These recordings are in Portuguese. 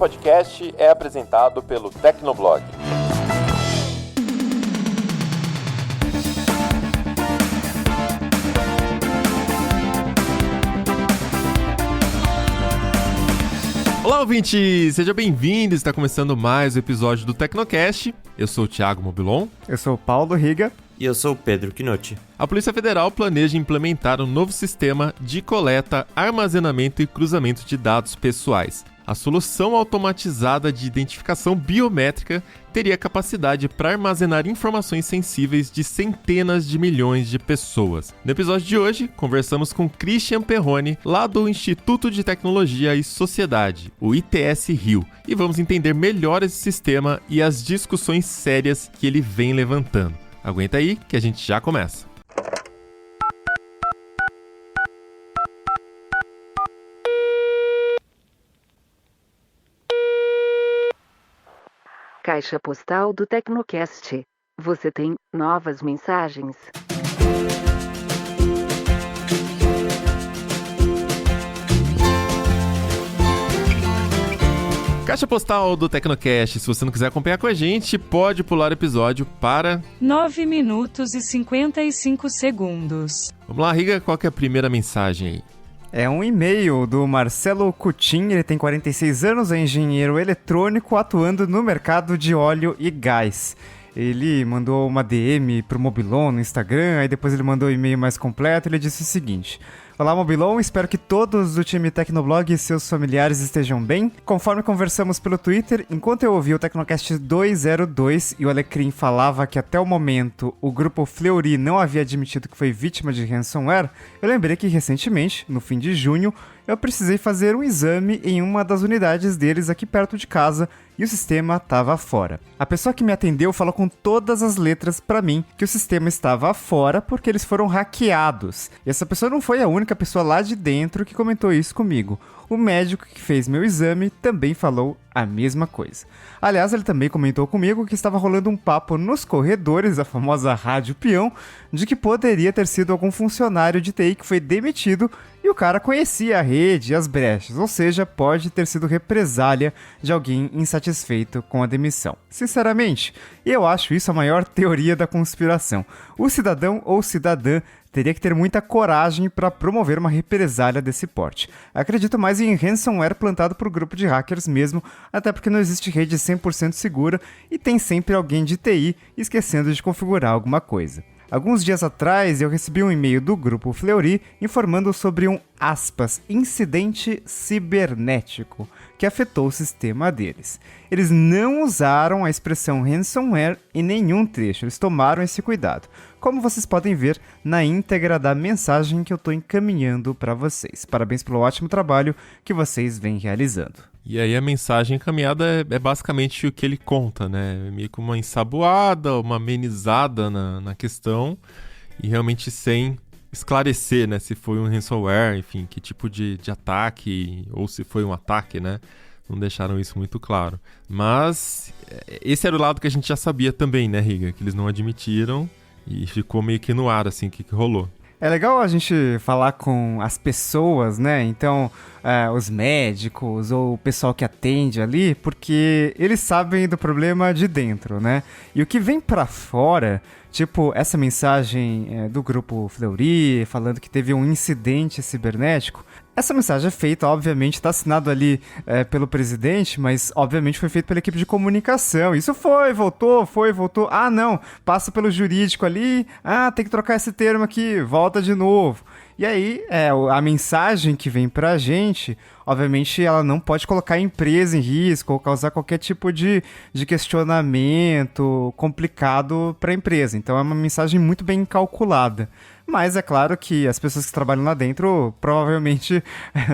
podcast é apresentado pelo Tecnoblog. Olá, ouvinte! Seja bem-vindo! Está começando mais um episódio do Tecnocast. Eu sou o Thiago Mobilon. Eu sou o Paulo Riga. E eu sou o Pedro Quinotti. A Polícia Federal planeja implementar um novo sistema de coleta, armazenamento e cruzamento de dados pessoais. A solução automatizada de identificação biométrica teria capacidade para armazenar informações sensíveis de centenas de milhões de pessoas. No episódio de hoje, conversamos com Christian Perrone, lá do Instituto de Tecnologia e Sociedade, o ITS-Rio, e vamos entender melhor esse sistema e as discussões sérias que ele vem levantando. Aguenta aí que a gente já começa. Caixa postal do Tecnocast. Você tem novas mensagens. Caixa postal do Tecnocast. Se você não quiser acompanhar com a gente, pode pular o episódio para 9 minutos e 55 segundos. Vamos lá, Riga, qual que é a primeira mensagem aí? É um e-mail do Marcelo Coutin, ele tem 46 anos, é engenheiro eletrônico atuando no mercado de óleo e gás. Ele mandou uma DM pro Mobilon no Instagram, aí depois ele mandou um e-mail mais completo, ele disse o seguinte: Olá Mobilon, espero que todos do time Tecnoblog e seus familiares estejam bem. Conforme conversamos pelo Twitter, enquanto eu ouvi o Tecnocast 202 e o Alecrim falava que até o momento o grupo Fleury não havia admitido que foi vítima de ransomware, eu lembrei que recentemente, no fim de junho, eu precisei fazer um exame em uma das unidades deles aqui perto de casa e o sistema estava fora. A pessoa que me atendeu falou com todas as letras para mim que o sistema estava fora porque eles foram hackeados. E essa pessoa não foi a única pessoa lá de dentro que comentou isso comigo. O médico que fez meu exame também falou a mesma coisa. Aliás, ele também comentou comigo que estava rolando um papo nos corredores, a famosa rádio peão, de que poderia ter sido algum funcionário de TI que foi demitido e o cara conhecia a rede e as brechas, ou seja, pode ter sido represália de alguém insatisfeito com a demissão. Sinceramente, eu acho isso a maior teoria da conspiração. O cidadão ou cidadã teria que ter muita coragem para promover uma represália desse porte. Acredito mais em ransomware plantado por grupo de hackers mesmo, até porque não existe rede 100% segura e tem sempre alguém de TI esquecendo de configurar alguma coisa. Alguns dias atrás, eu recebi um e-mail do grupo Fleury informando sobre um, aspas, incidente cibernético que afetou o sistema deles. Eles não usaram a expressão ransomware em nenhum trecho, eles tomaram esse cuidado, como vocês podem ver na íntegra da mensagem que eu estou encaminhando para vocês. Parabéns pelo ótimo trabalho que vocês vêm realizando. E aí a mensagem encaminhada é basicamente o que ele conta, né? Meio que uma ensaboada, uma amenizada na questão e realmente sem esclarecer, né? Se foi um ransomware, enfim, que tipo de ataque ou se foi um ataque, né? Não deixaram isso muito claro. Mas esse era o lado que a gente já sabia também, né, Riga? Que eles não admitiram e ficou meio que no ar, assim, o que rolou. É legal a gente falar com as pessoas, né? Então, os médicos ou o pessoal que atende ali, porque eles sabem do problema de dentro, né? E o que vem pra fora, tipo essa mensagem do grupo Fleury falando que teve um incidente cibernético, essa mensagem é feita, obviamente, está assinado ali pelo presidente, mas obviamente foi feito pela equipe de comunicação. Isso foi, voltou. Ah, não, passa pelo jurídico ali. Ah, tem que trocar esse termo aqui, volta de novo. E aí, a mensagem que vem pra gente, obviamente, ela não pode colocar a empresa em risco ou causar qualquer tipo de questionamento complicado para a empresa. Então, é uma mensagem muito bem calculada. Mas é claro que as pessoas que trabalham lá dentro provavelmente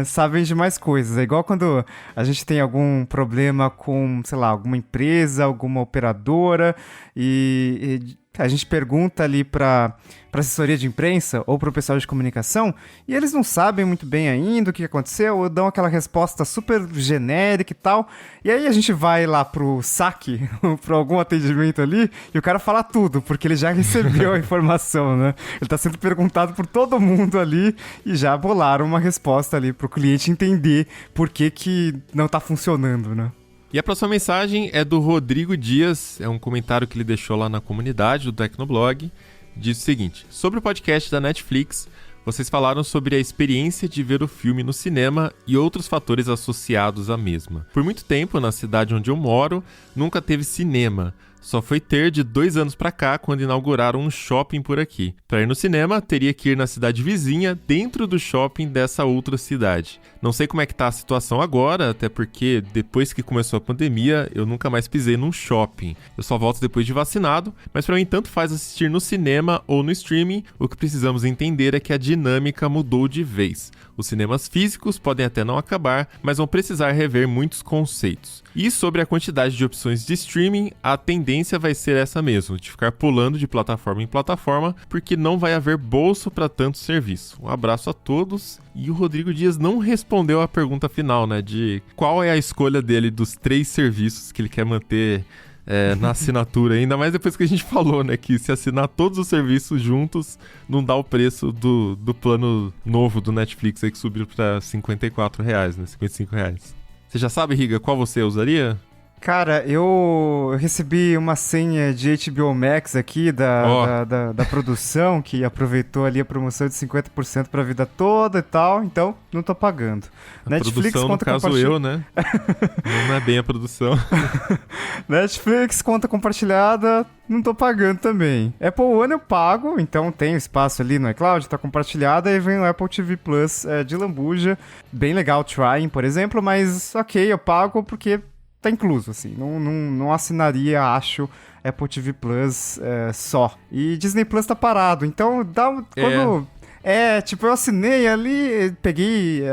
sabem de mais coisas. É igual quando a gente tem algum problema com, sei lá, alguma empresa, alguma operadora e a gente pergunta ali para assessoria de imprensa ou para o pessoal de comunicação e eles não sabem muito bem ainda o que aconteceu, ou dão aquela resposta super genérica e tal. E aí a gente vai lá pro saque, para algum atendimento ali, e o cara fala tudo, porque ele já recebeu a informação, né? Ele tá sendo perguntado por todo mundo ali e já bolaram uma resposta ali pro cliente entender por que não tá funcionando, né? E a próxima mensagem é do Rodrigo Dias, é um comentário que ele deixou lá na comunidade do Tecnoblog. Diz o seguinte: sobre o podcast da Netflix, vocês falaram sobre a experiência de ver o filme no cinema e outros fatores associados à mesma. Por muito tempo, na cidade onde eu moro, nunca teve cinema. Só foi ter de 2 anos pra cá, quando inauguraram um shopping por aqui. Pra ir no cinema, teria que ir na cidade vizinha, dentro do shopping dessa outra cidade. Não sei como é que tá a situação agora, até porque depois que começou a pandemia, eu nunca mais pisei num shopping. Eu só volto depois de vacinado, mas pra mim tanto faz assistir no cinema ou no streaming. O que precisamos entender é que a dinâmica mudou de vez. Os cinemas físicos podem até não acabar, mas vão precisar rever muitos conceitos. E sobre a quantidade de opções de streaming, a tendência vai ser essa mesmo, de ficar pulando de plataforma em plataforma, porque não vai haver bolso para tanto serviço. Um abraço a todos. E o Rodrigo Dias não respondeu a pergunta final, né, de qual é a escolha dele dos 3 serviços que ele quer manter na assinatura, ainda mais depois que a gente falou, né, que se assinar todos os serviços juntos, não dá o preço do plano novo do Netflix aí que subiu para R$54, né, R$55. Você já sabe, Riga, qual você usaria? Cara, eu recebi uma senha de HBO Max aqui da produção, que aproveitou ali a promoção de 50% pra vida toda e tal, então não tô pagando. A Netflix, produção, no caso eu, né? Não é bem a produção. Netflix, conta compartilhada, não tô pagando também. Apple One eu pago, então tem espaço ali no iCloud, tá compartilhado, aí vem o Apple TV Plus de lambuja, bem legal, Trying, por exemplo, mas ok, eu pago porque tá incluso, assim, não assinaria, acho, Apple TV Plus só. E Disney Plus tá parado, então eu assinei ali, peguei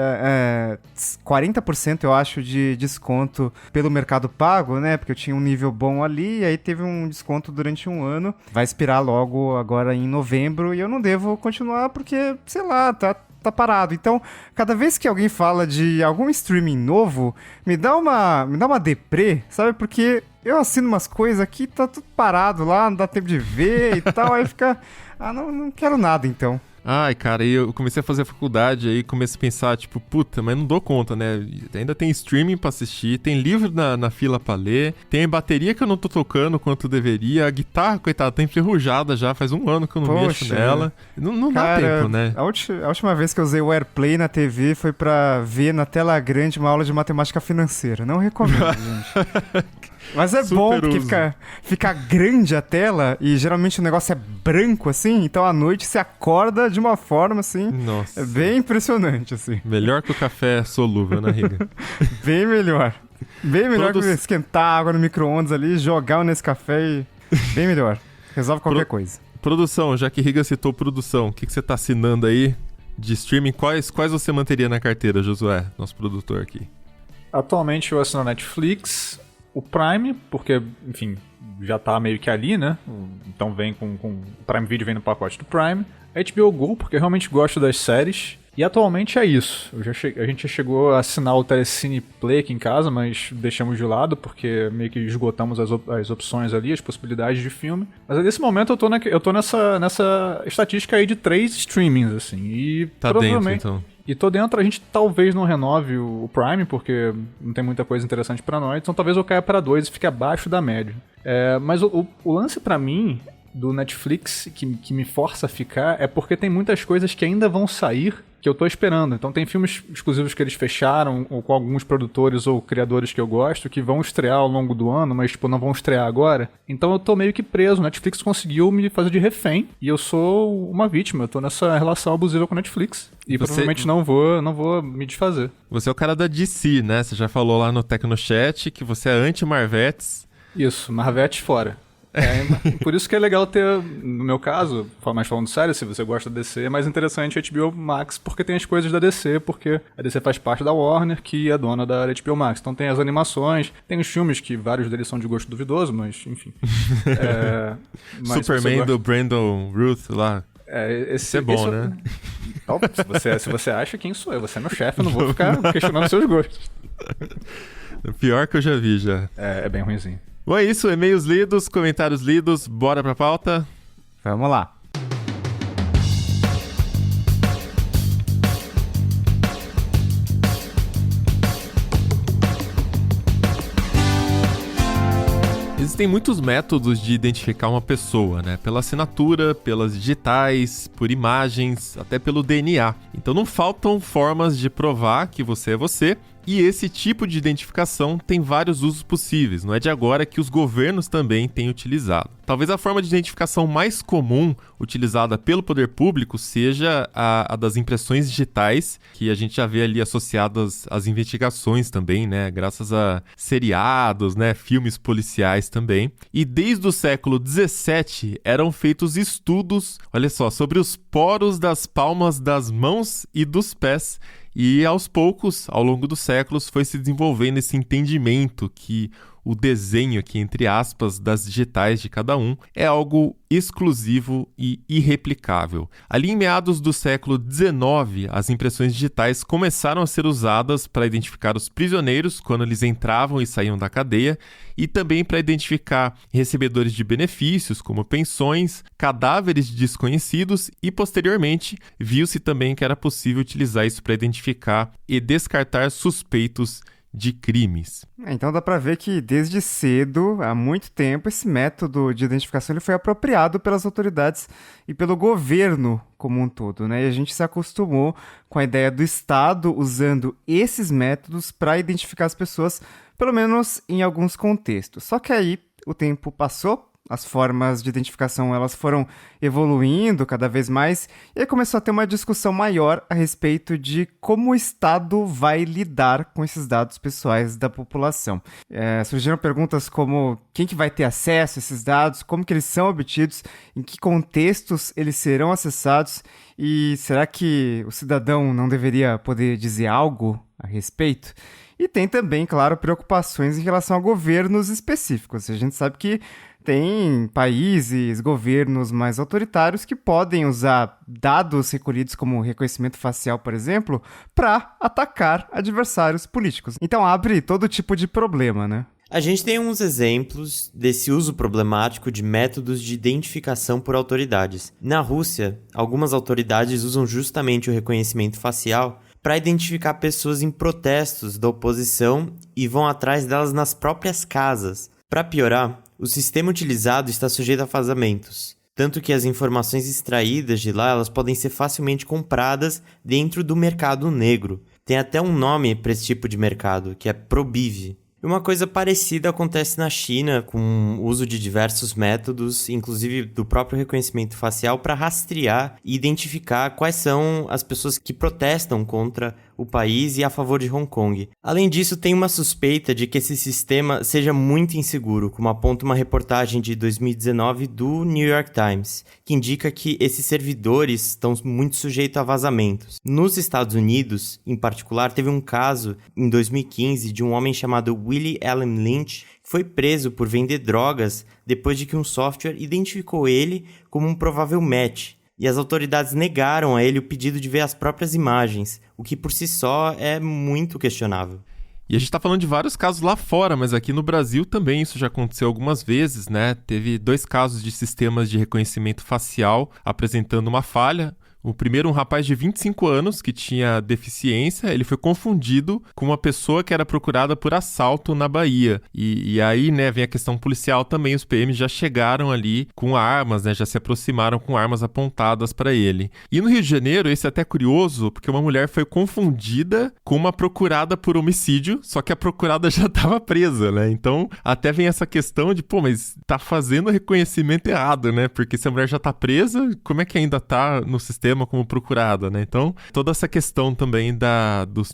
40%, eu acho, de desconto pelo Mercado Pago, né, porque eu tinha um nível bom ali, e aí teve um desconto durante um ano, vai expirar logo agora em novembro, e eu não devo continuar porque, sei lá, tá parado. Então, cada vez que alguém fala de algum streaming novo, me dá uma deprê, sabe? Porque eu assino umas coisas aqui, tá tudo parado lá, não dá tempo de ver e tal, aí fica... não quero nada, então. Ai, cara, e eu comecei a fazer a faculdade, aí comecei a pensar, tipo, puta, mas não dou conta, né? Ainda tem streaming pra assistir, tem livro na fila pra ler, tem a bateria que eu não tô tocando quanto deveria, a guitarra, coitada, tá enferrujada já, faz 1 ano que eu não mexo nela. Não dá tempo, né? A última vez que eu usei o AirPlay na TV foi pra ver na tela grande uma aula de matemática financeira. Não recomendo, gente. Mas é super bom, porque fica grande a tela e geralmente o negócio é branco, assim, então à noite você acorda de uma forma, assim, nossa, é bem impressionante, assim. Melhor que o café solúvel, né, Riga? Bem melhor. Bem melhor que esquentar água no micro-ondas ali, jogar nesse café e... Bem melhor. Resolve qualquer coisa. Produção, já que Riga citou produção, o que você tá assinando aí de streaming? Quais você manteria na carteira, Josué, nosso produtor aqui? Atualmente eu assino a Netflix, o Prime, porque, enfim, já tá meio que ali, né? Então vem com o Prime Video, vem no pacote do Prime. A HBO Go, porque eu realmente gosto das séries. E atualmente é isso. A gente já chegou a assinar o Telecine Play aqui em casa, mas deixamos de lado, porque meio que esgotamos as opções ali, as possibilidades de filme. Mas nesse momento eu tô nessa estatística aí de 3 streamings, assim. E tá provavelmente... dentro, então. E tô dentro, a gente talvez não renove o Prime, porque não tem muita coisa interessante pra nós, então talvez eu caia pra 2 e fique abaixo da média. Mas o lance pra mim do Netflix que me força a ficar é porque tem muitas coisas que ainda vão sair que eu tô esperando. Então tem filmes exclusivos que eles fecharam, ou com alguns produtores ou criadores que eu gosto, que vão estrear ao longo do ano, mas tipo, não vão estrear agora. Então eu tô meio que preso. O Netflix conseguiu me fazer de refém, e eu sou uma vítima. Eu tô nessa relação abusiva com o Netflix. E provavelmente não vou me desfazer. Você é o cara da DC, né? Você já falou lá no Tecnochat que você é anti-Marvetes. Isso, Marvetes fora. Por isso que é legal ter, no meu caso, mais falando sério, se você gosta da DC, é mais interessante a HBO Max, porque tem as coisas da DC, porque a DC faz parte da Warner, que é dona da HBO Max. Então tem as animações, tem os filmes, que vários deles são de gosto duvidoso, mas enfim. Superman do Brandon Routh lá. Esse é bom, né? Se você acha, quem sou eu? Você é meu chefe, eu não vou ficar questionando seus gostos. O pior que eu já vi, já. É bem ruimzinho. Bom, é isso, e-mails lidos, comentários lidos, bora pra pauta? Vamos lá. Existem muitos métodos de identificar uma pessoa, né? Pela assinatura, pelas digitais, por imagens, até pelo DNA. Então não faltam formas de provar que você é você. E esse tipo de identificação tem vários usos possíveis, não é de agora que os governos também têm utilizado. Talvez a forma de identificação mais comum utilizada pelo poder público seja a das impressões digitais, que a gente já vê ali associadas às investigações também, né? Graças a seriados, né? Filmes policiais também. E desde o século XVII eram feitos estudos, olha só, sobre os poros das palmas das mãos e dos pés. E aos poucos, ao longo dos séculos, foi se desenvolvendo esse entendimento que o desenho aqui, entre aspas, das digitais de cada um é algo exclusivo e irreplicável. Ali em meados do século XIX, as impressões digitais começaram a ser usadas para identificar os prisioneiros quando eles entravam e saíam da cadeia e também para identificar recebedores de benefícios, como pensões, cadáveres de desconhecidos e, posteriormente, viu-se também que era possível utilizar isso para identificar e descartar suspeitos de crimes. Então dá para ver que desde cedo, há muito tempo, esse método de identificação ele foi apropriado pelas autoridades e pelo governo como um todo, né? E a gente se acostumou com a ideia do Estado usando esses métodos para identificar as pessoas, pelo menos em alguns contextos. Só que aí o tempo passou, as formas de identificação elas foram evoluindo cada vez mais e aí começou a ter uma discussão maior a respeito de como o Estado vai lidar com esses dados pessoais da população. Surgiram perguntas como quem que vai ter acesso a esses dados, como que eles são obtidos, em que contextos eles serão acessados e será que o cidadão não deveria poder dizer algo a respeito? E tem também, claro, preocupações em relação a governos específicos. A gente sabe que tem países, governos mais autoritários que podem usar dados recolhidos como reconhecimento facial, por exemplo, para atacar adversários políticos. Então abre todo tipo de problema, né? A gente tem uns exemplos desse uso problemático de métodos de identificação por autoridades. Na Rússia, algumas autoridades usam justamente o reconhecimento facial para identificar pessoas em protestos da oposição e vão atrás delas nas próprias casas. Para piorar, o sistema utilizado está sujeito a vazamentos, tanto que as informações extraídas de lá elas podem ser facilmente compradas dentro do mercado negro. Tem até um nome para esse tipo de mercado, que é Probiv. Uma coisa parecida acontece na China, com o uso de diversos métodos, inclusive do próprio reconhecimento facial, para rastrear e identificar quais são as pessoas que protestam contra o país e a favor de Hong Kong. Além disso, tem uma suspeita de que esse sistema seja muito inseguro, como aponta uma reportagem de 2019 do New York Times, que indica que esses servidores estão muito sujeitos a vazamentos. Nos Estados Unidos, em particular, teve um caso em 2015 de um homem chamado Willie Allen Lynch, que foi preso por vender drogas depois de que um software identificou ele como um provável match. E as autoridades negaram a ele o pedido de ver as próprias imagens, o que por si só é muito questionável. E a gente tá falando de vários casos lá fora, mas aqui no Brasil também isso já aconteceu algumas vezes, né? Teve 2 casos de sistemas de reconhecimento facial apresentando uma falha. O primeiro, um rapaz de 25 anos que tinha deficiência, ele foi confundido com uma pessoa que era procurada por assalto na Bahia. E aí, né, vem a questão policial também, os PMs já chegaram ali com armas, né, já se aproximaram com armas apontadas para ele. E no Rio de Janeiro, esse é até curioso, porque uma mulher foi confundida com uma procurada por homicídio, só que a procurada já estava presa, né? Então, até vem essa questão de, pô, mas tá fazendo reconhecimento errado, né? Porque se a mulher já tá presa, como é que ainda tá no sistema como procurada, né? Então, toda essa questão também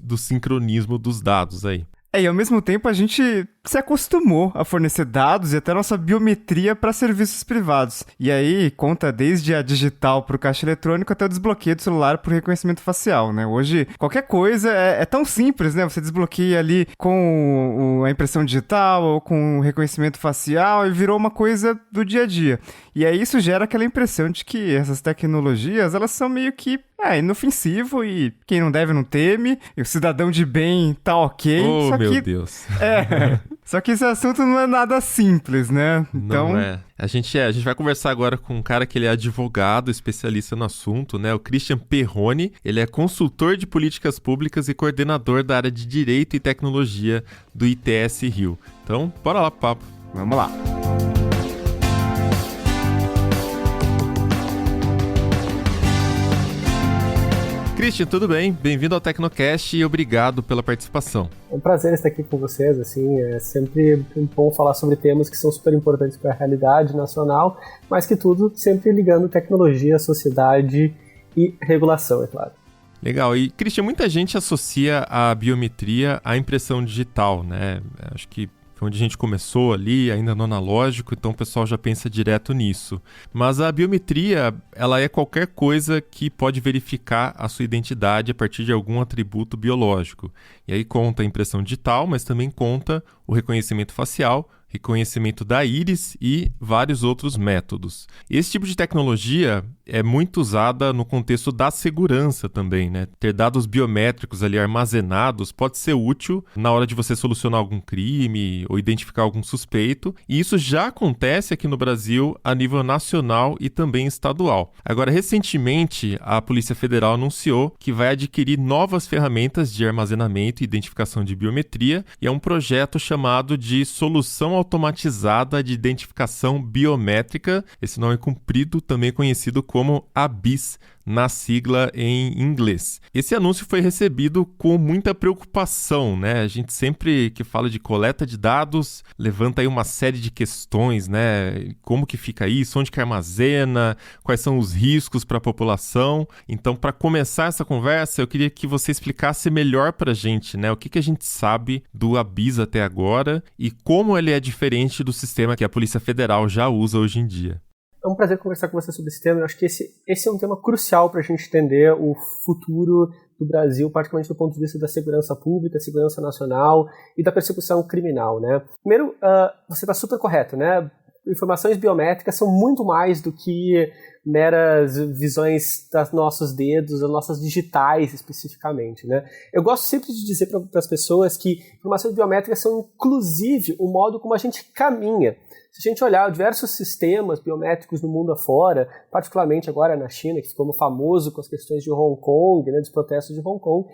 do sincronismo dos dados aí. E ao mesmo tempo a gente se acostumou a fornecer dados e até nossa biometria para serviços privados. E aí conta desde a digital para o caixa eletrônico até o desbloqueio do celular por reconhecimento facial, né? Hoje, qualquer coisa é tão simples, né? Você desbloqueia ali com a impressão digital ou com o reconhecimento facial e virou uma coisa do dia a dia. E aí isso gera aquela impressão de que essas tecnologias, elas são meio que inofensivo e quem não deve não teme, e o cidadão de bem tá ok. Oh, só meu que, Deus. Só que esse assunto não é nada simples, né? Então... Não é. A gente vai conversar agora com um cara que ele é advogado, especialista no assunto, né? O Christian Perrone. Ele é consultor de políticas públicas e coordenador da área de Direito e Tecnologia do ITS Rio. Então, bora lá pro papo. Vamos lá. Christian, tudo bem? Bem-vindo ao Tecnocast e obrigado pela participação. É um prazer estar aqui com vocês, assim, é sempre bom falar sobre temas que são super importantes para a realidade nacional, mas que tudo sempre ligando tecnologia, sociedade e regulação, é claro. Legal. E, Christian, muita gente associa a biometria à impressão digital, né? Acho que foi onde a gente começou ali, ainda no analógico, então o pessoal já pensa direto nisso. Mas a biometria, ela é qualquer coisa que pode verificar a sua identidade a partir de algum atributo biológico. E aí conta a impressão digital, mas também conta o reconhecimento facial, reconhecimento da íris e vários outros métodos. Esse tipo de tecnologia é muito usada no contexto da segurança também, né? Ter dados biométricos ali armazenados pode ser útil na hora de você solucionar algum crime ou identificar algum suspeito, e isso já acontece aqui no Brasil a nível nacional e também estadual. Agora, recentemente, a Polícia Federal anunciou que vai adquirir novas ferramentas de armazenamento e identificação de biometria, e é um projeto chamado de Solução Automatizada de Identificação Biométrica, esse nome comprido, também conhecido como ABIS, na sigla em inglês. Esse anúncio foi recebido com muita preocupação, né? A gente sempre que fala de coleta de dados, levanta aí uma série de questões, né? Como que fica isso? Onde que armazena? Quais são os riscos para a população? Então, para começar essa conversa, eu queria que você explicasse melhor para a gente, né? O que a gente sabe do ABIS até agora e como ele é diferente do sistema que a Polícia Federal já usa hoje em dia. É um prazer conversar com você sobre esse tema. Eu acho que esse é um tema crucial para a gente entender o futuro do Brasil, particularmente do ponto de vista da segurança pública, segurança nacional e da persecução criminal, né? Primeiro, você está super correto, né? Informações biométricas são muito mais do que meras visões dos nossos dedos, das nossas digitais especificamente, né? Eu gosto sempre de dizer para as pessoas que informações biométricas são inclusive o modo como a gente caminha. Se a gente olhar diversos sistemas biométricos no mundo afora, particularmente agora na China, que ficou famoso com as questões de Hong Kong, né, dos protestos de Hong Kong,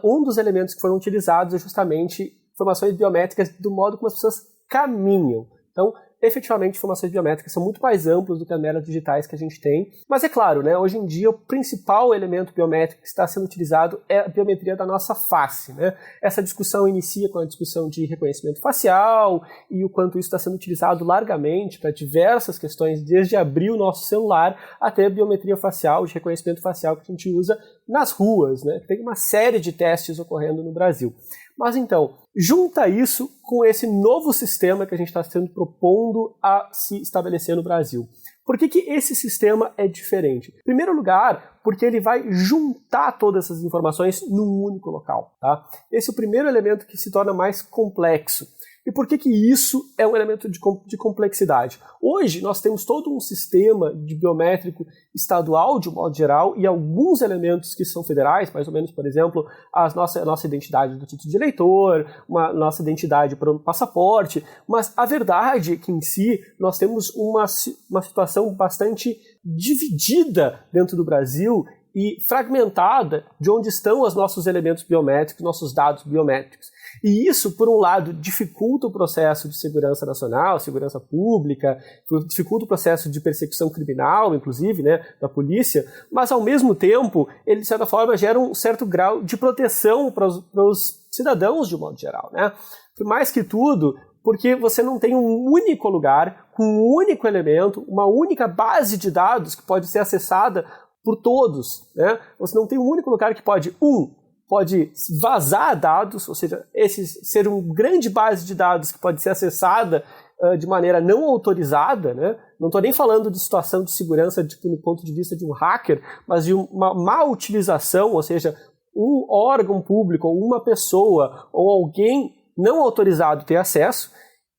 um dos elementos que foram utilizados é justamente informações biométricas do modo como as pessoas caminham. Então, efetivamente, informações biométricas são muito mais amplas do que as meras digitais que a gente tem. Mas é claro, né, hoje em dia o principal elemento biométrico que está sendo utilizado é a biometria da nossa face, né? Essa discussão inicia com a discussão de reconhecimento facial e o quanto isso está sendo utilizado largamente para diversas questões, desde abrir o nosso celular até a biometria facial, de reconhecimento facial que a gente usa nas ruas, né? Tem uma série de testes ocorrendo no Brasil. Mas então, junta isso com esse novo sistema que a gente está sendo propondo a se estabelecer no Brasil. Por que esse sistema é diferente? Em primeiro lugar, porque ele vai juntar todas essas informações num único local, tá? Esse é o primeiro elemento que se torna mais complexo. E por que isso é um elemento de complexidade? Hoje nós temos todo um sistema de biométrico estadual, de um modo geral, e alguns elementos que são federais, mais ou menos, por exemplo, a nossa identidade do título de eleitor, nossa identidade para o passaporte, mas a verdade é que em si nós temos uma situação bastante dividida dentro do Brasil e fragmentada de onde estão os nossos elementos biométricos, nossos dados biométricos. E isso, por um lado, dificulta o processo de segurança nacional, segurança pública, dificulta o processo de persecução criminal, inclusive, né, da polícia, mas, ao mesmo tempo, ele, de certa forma, gera um certo grau de proteção para os cidadãos, de um modo geral, né? Mais que tudo, porque você não tem um único lugar, com um único elemento, uma única base de dados que pode ser acessada por todos, né? Você não tem um único lugar que pode vazar dados, ou seja, ser uma grande base de dados que pode ser acessada de maneira não autorizada, né? Não estou nem falando de situação de segurança do ponto de vista de um hacker, mas de uma má utilização, ou seja, um órgão público, ou uma pessoa, ou alguém não autorizado ter acesso,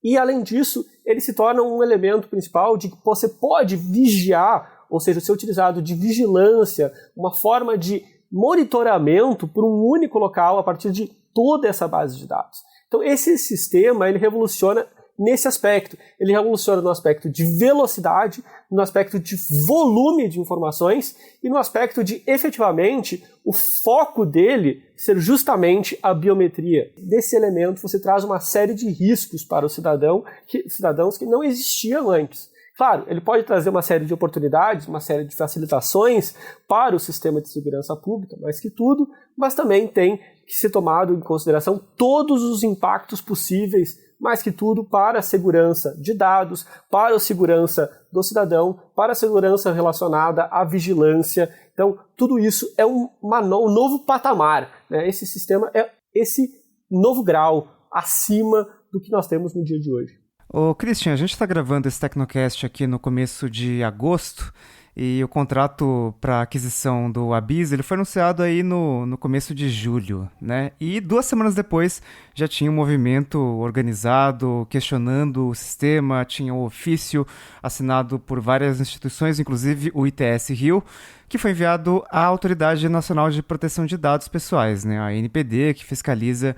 e além disso, ele se torna um elemento principal de que você pode vigiar, ou seja, ser utilizado de vigilância, uma forma de monitoramento por um único local a partir de toda essa base de dados. Então esse sistema ele revoluciona nesse aspecto. Ele revoluciona no aspecto de velocidade, no aspecto de volume de informações e no aspecto de, efetivamente, o foco dele ser justamente a biometria. Desse elemento você traz uma série de riscos para o cidadãos que não existiam antes. Claro, ele pode trazer uma série de oportunidades, uma série de facilitações para o sistema de segurança pública, mais que tudo, mas também tem que ser tomado em consideração todos os impactos possíveis, mais que tudo, para a segurança de dados, para a segurança do cidadão, para a segurança relacionada à vigilância. Então, tudo isso é um novo patamar, né? Esse sistema é esse novo grau acima do que nós temos no dia de hoje. Ô, Christian, a gente está gravando esse Tecnocast aqui no começo de agosto e o contrato para aquisição do Abyss, ele foi anunciado aí no começo de julho, né? E 2 semanas depois já tinha um movimento organizado, questionando o sistema, tinha um ofício assinado por várias instituições, inclusive o ITS-Rio, que foi enviado à Autoridade Nacional de Proteção de Dados Pessoais, né, a ANPD, que fiscaliza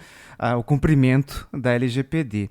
o cumprimento da LGPD.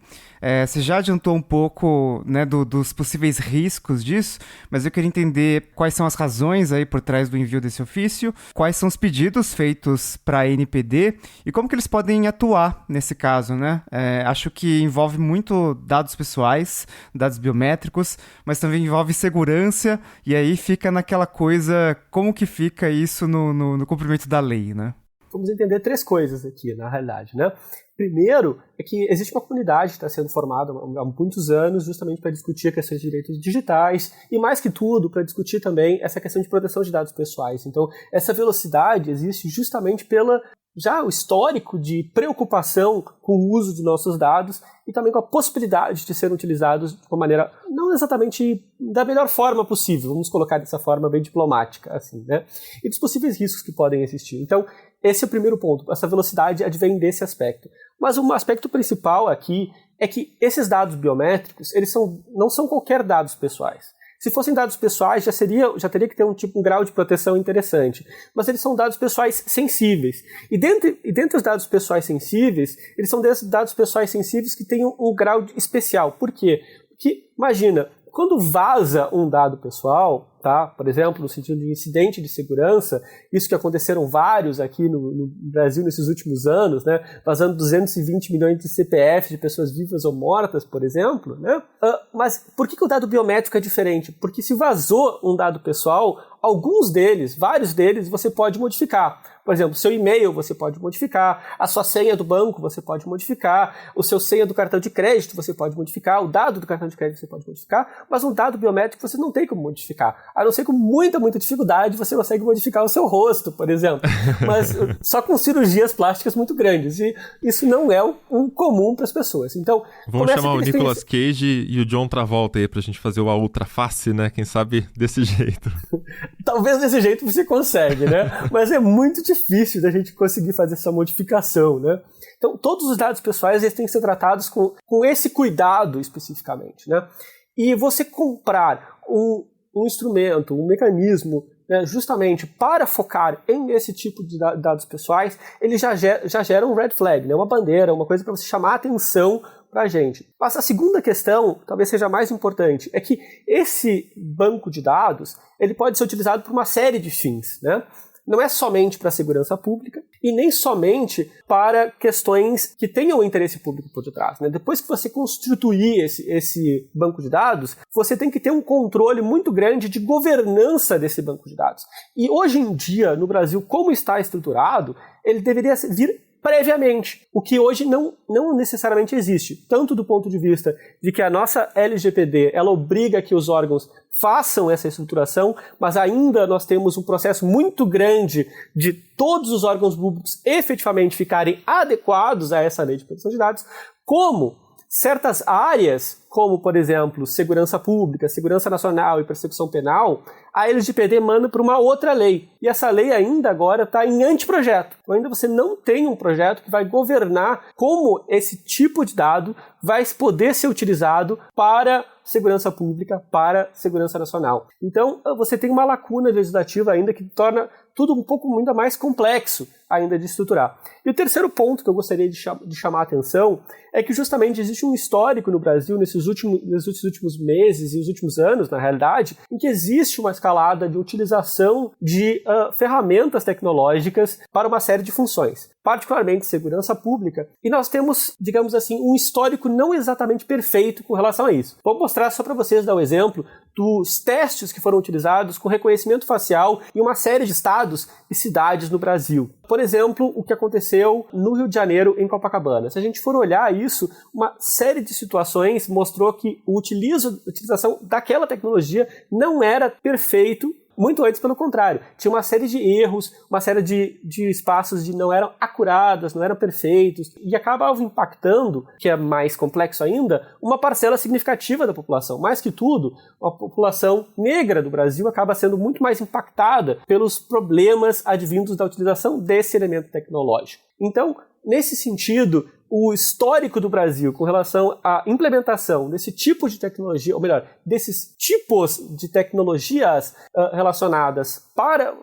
Você já adiantou um pouco, né, dos possíveis riscos disso, mas eu queria entender quais são as razões aí por trás do envio desse ofício, quais são os pedidos feitos para a ANPD e como que eles podem atuar nesse caso, né? Acho que envolve muito dados pessoais, dados biométricos, mas também envolve segurança e aí fica naquela coisa, como que fica isso no cumprimento da lei, né? Vamos entender 3 coisas aqui, na realidade, né? Primeiro, é que existe uma comunidade que está sendo formada há muitos anos justamente para discutir a questão de direitos digitais e, mais que tudo, para discutir também essa questão de proteção de dados pessoais. Então, essa velocidade existe justamente pela já o histórico de preocupação com o uso de nossos dados e também com a possibilidade de serem utilizados de uma maneira não exatamente da melhor forma possível, vamos colocar dessa forma bem diplomática, assim, né? E dos possíveis riscos que podem existir. Então, esse é o primeiro ponto, essa velocidade advém desse aspecto. Mas um aspecto principal aqui é que esses dados biométricos, eles não são qualquer dados pessoais. Se fossem dados pessoais, já teria que ter um grau de proteção interessante. Mas eles são dados pessoais sensíveis. E dentre os dados pessoais sensíveis, eles são desses dados pessoais sensíveis que têm um grau especial. Por quê? Porque, imagina, quando vaza um dado pessoal, tá? Por exemplo, no sentido de incidente de segurança, isso que aconteceram vários aqui no Brasil nesses últimos anos, né? Vazando 220 milhões de CPF de pessoas vivas ou mortas, por exemplo, né? Mas por que o dado biométrico é diferente? Porque se vazou um dado pessoal, vários deles, você pode modificar. Por exemplo, seu e-mail você pode modificar, a sua senha do banco você pode modificar, o seu senha do cartão de crédito você pode modificar, o dado do cartão de crédito você pode modificar, mas um dado biométrico você não tem como modificar. A não ser com muita dificuldade você consegue modificar o seu rosto, por exemplo. Mas só com cirurgias plásticas muito grandes. E isso não é um comum para as pessoas. Então, vamos chamar o Nicolas Cage e o John Travolta aí pra gente fazer a ultra face, né? Quem sabe desse jeito. Talvez desse jeito você consegue, né? Mas é muito difícil da gente conseguir fazer essa modificação, né? Então, todos os dados pessoais eles têm que ser tratados com esse cuidado especificamente, né? E você comprar um instrumento, um mecanismo, né, justamente para focar em esse tipo de dados pessoais, ele já gera um red flag, né, uma bandeira, uma coisa para você chamar a atenção para a gente. Mas a segunda questão, talvez seja mais importante, é que esse banco de dados ele pode ser utilizado por uma série de fins, né? Não é somente para a segurança pública e nem somente para questões que tenham interesse público por detrás, né? Depois que você constituir esse banco de dados, você tem que ter um controle muito grande de governança desse banco de dados. E hoje em dia, no Brasil, como está estruturado, ele deveria vir previamente, o que hoje não necessariamente existe, tanto do ponto de vista de que a nossa LGPD ela obriga que os órgãos façam essa estruturação, mas ainda nós temos um processo muito grande de todos os órgãos públicos efetivamente ficarem adequados a essa lei de proteção de dados, como certas áreas, como, por exemplo, segurança pública, segurança nacional e persecução penal, a LGPD manda para uma outra lei. E essa lei ainda agora está em anteprojeto. Então, ainda você não tem um projeto que vai governar como esse tipo de dado vai poder ser utilizado para segurança pública, para segurança nacional. Então, você tem uma lacuna legislativa ainda que torna tudo um pouco ainda mais complexo ainda de estruturar. E o terceiro ponto que eu gostaria de chamar a atenção é que justamente existe um histórico no Brasil nesses últimos meses e os últimos anos, na realidade, em que existe uma escalada de utilização de ferramentas tecnológicas para uma série de funções, particularmente segurança pública, e nós temos, digamos assim, um histórico não exatamente perfeito com relação a isso. Vou mostrar só para vocês dar um exemplo dos testes que foram utilizados com reconhecimento facial em uma série de estados e cidades no Brasil. Por exemplo, o que aconteceu no Rio de Janeiro, em Copacabana. Se a gente for olhar isso, uma série de situações mostrou que a utilização daquela tecnologia não era perfeito. Muito antes, pelo contrário, tinha uma série de erros, uma série de espaços que não eram acurados, não eram perfeitos, e acabava impactando, que é mais complexo ainda, uma parcela significativa da população. Mais que tudo, a população negra do Brasil acaba sendo muito mais impactada pelos problemas advindos da utilização desse elemento tecnológico. Então, nesse sentido, o histórico do Brasil com relação à implementação desse tipo de tecnologia, ou melhor, desses tipos de tecnologias relacionadas para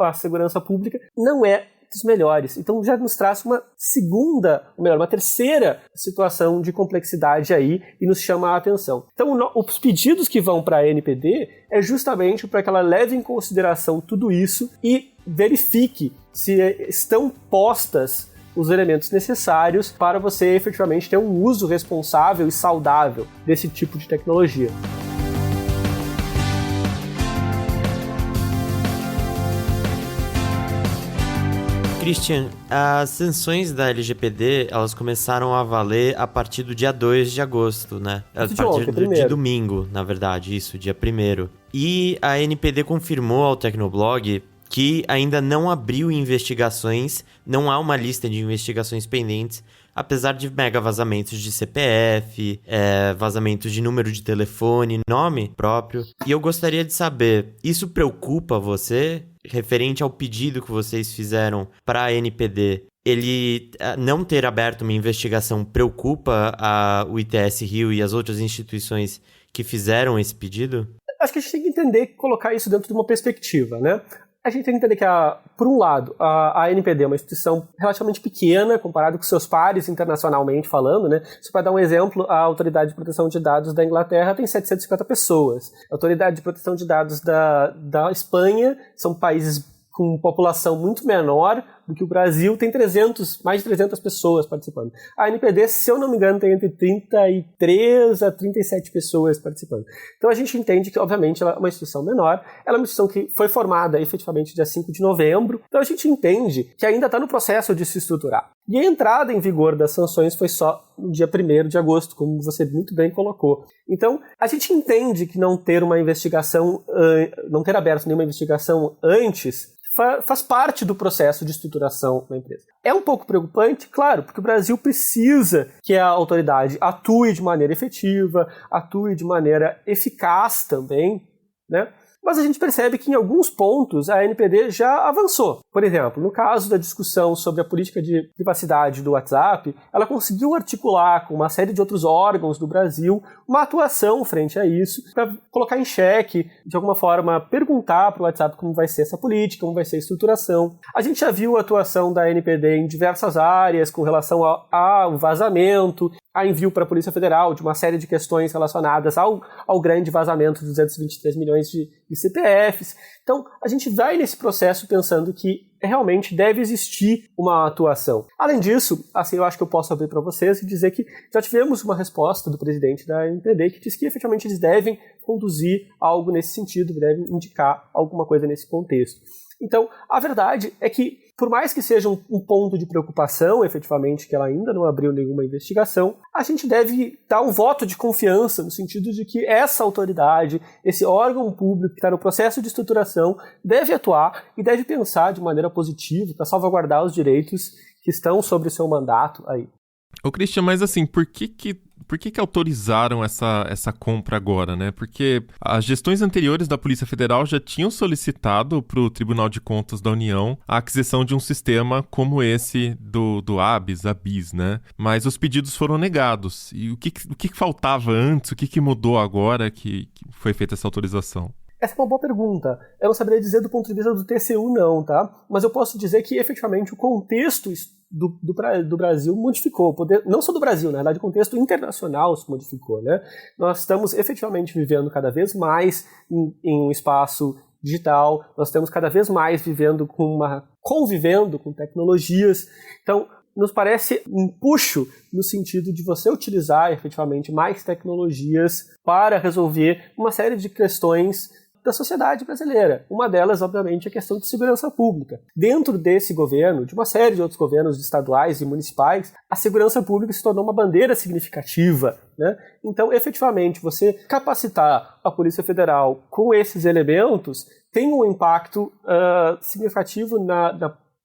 a segurança pública, não é dos melhores. Então já nos traz uma terceira situação de complexidade aí e nos chama a atenção. Então os pedidos que vão para a ANPD é justamente para que ela leve em consideração tudo isso e verifique se estão postas os elementos necessários para você efetivamente ter um uso responsável e saudável desse tipo de tecnologia. Christian, as sanções da LGPD, elas começaram a valer a partir do dia 2 de agosto, né? A partir de domingo, na verdade, isso, dia 1º. E a ANPD confirmou ao Tecnoblog que ainda não abriu investigações, não há uma lista de investigações pendentes, apesar de mega vazamentos de CPF, vazamentos de número de telefone, nome próprio. E eu gostaria de saber, isso preocupa você, referente ao pedido que vocês fizeram para a ANPD? Ele não ter aberto uma investigação preocupa o ITS Rio e as outras instituições que fizeram esse pedido? Acho que a gente tem que entender e colocar isso dentro de uma perspectiva, né? A gente tem que entender que, por um lado, a ANPD é uma instituição relativamente pequena, comparado com seus pares internacionalmente falando, né? Só para dar um exemplo, a Autoridade de Proteção de Dados da Inglaterra tem 750 pessoas. A Autoridade de Proteção de Dados da Espanha são países com população muito menor do que o Brasil, tem mais de 300 pessoas participando. A ANPD, se eu não me engano, tem entre 33 a 37 pessoas participando. Então a gente entende que, obviamente, ela é uma instituição menor, ela é uma instituição que foi formada efetivamente dia 5 de novembro, então a gente entende que ainda está no processo de se estruturar. E a entrada em vigor das sanções foi só no dia 1º de agosto, como você muito bem colocou. Então, a gente entende que não ter aberto nenhuma investigação antes faz parte do processo de estruturação da empresa. É um pouco preocupante, claro, porque o Brasil precisa que a autoridade atue de maneira efetiva, atue de maneira eficaz também, né? Mas a gente percebe que em alguns pontos a ANPD já avançou. Por exemplo, no caso da discussão sobre a política de privacidade do WhatsApp, ela conseguiu articular com uma série de outros órgãos do Brasil uma atuação frente a isso, para colocar em xeque, de alguma forma, perguntar para o WhatsApp como vai ser essa política, como vai ser a estruturação. A gente já viu a atuação da ANPD em diversas áreas com relação ao vazamento, a envio para a Polícia Federal de uma série de questões relacionadas ao grande vazamento de 223 milhões de CPFs. Então, a gente vai nesse processo pensando que realmente deve existir uma atuação. Além disso, assim, eu acho que eu posso abrir para vocês e dizer que já tivemos uma resposta do presidente da ANPD que diz que efetivamente eles devem conduzir algo nesse sentido, devem indicar alguma coisa nesse contexto. Então, a verdade é que, por mais que seja um ponto de preocupação, efetivamente, que ela ainda não abriu nenhuma investigação, a gente deve dar um voto de confiança no sentido de que essa autoridade, esse órgão público que está no processo de estruturação, deve atuar e deve pensar de maneira positiva para salvaguardar os direitos que estão sobre o seu mandato aí. Ô Christian, mas assim, por que autorizaram essa compra agora, né? Porque as gestões anteriores da Polícia Federal já tinham solicitado para o Tribunal de Contas da União a aquisição de um sistema como esse do ABIS, né? Mas os pedidos foram negados. E o que faltava antes? O que mudou agora que foi feita essa autorização? Essa é uma boa pergunta. Eu não saberia dizer do ponto de vista do TCU não, tá? Mas eu posso dizer que, efetivamente, o contexto do Brasil modificou. Não só do Brasil, na verdade, o contexto internacional se modificou, né? Nós estamos, efetivamente, vivendo cada vez mais em um espaço digital, nós estamos cada vez mais convivendo com tecnologias. Então, nos parece um puxo no sentido de você utilizar efetivamente mais tecnologias para resolver uma série de questões da sociedade brasileira. Uma delas, obviamente, é a questão de segurança pública. Dentro desse governo, de uma série de outros governos estaduais e municipais, a segurança pública se tornou uma bandeira significativa, né? Então, efetivamente, você capacitar a Polícia Federal com esses elementos tem um impacto significativo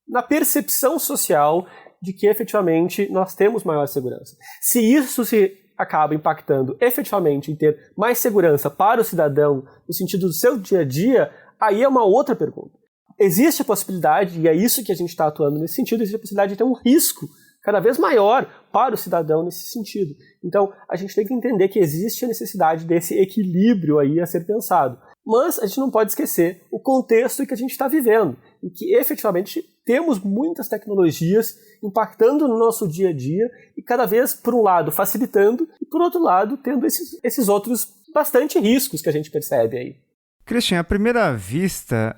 na percepção social de que, efetivamente, nós temos maior segurança. Se isso se acaba impactando efetivamente em ter mais segurança para o cidadão no sentido do seu dia a dia, aí é uma outra pergunta. Existe a possibilidade, e é isso que a gente está atuando nesse sentido, existe a possibilidade de ter um risco cada vez maior para o cidadão nesse sentido. Então, a gente tem que entender que existe a necessidade desse equilíbrio aí a ser pensado. Mas a gente não pode esquecer o contexto em que a gente está vivendo, em que efetivamente temos muitas tecnologias impactando no nosso dia a dia e cada vez, por um lado, facilitando e, por outro lado, tendo esses outros bastante riscos que a gente percebe aí. Christian, à primeira vista,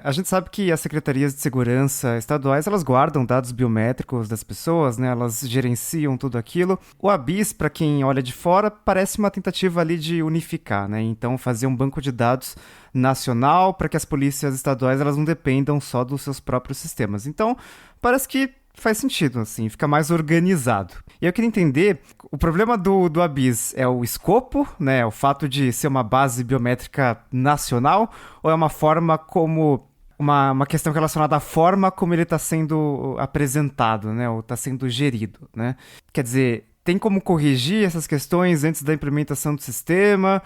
a gente sabe que as secretarias de segurança estaduais, elas guardam dados biométricos das pessoas, né? Elas gerenciam tudo aquilo. O ABIS, para quem olha de fora, parece uma tentativa ali de unificar, né? Então, fazer um banco de dados nacional para que as polícias estaduais elas não dependam só dos seus próprios sistemas. Então, parece que faz sentido, assim, fica mais organizado. E eu queria entender, o problema do ABIS é o escopo, né, o fato de ser uma base biométrica nacional, ou é uma forma como, uma questão relacionada à forma como ele está sendo apresentado, né, ou está sendo gerido, né? Quer dizer, tem como corrigir essas questões antes da implementação do sistema?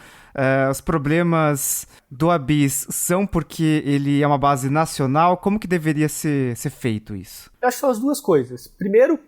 Os problemas do ABIS são porque ele é uma base nacional? Como que deveria ser feito isso? Eu acho que são as duas coisas. Primeiro,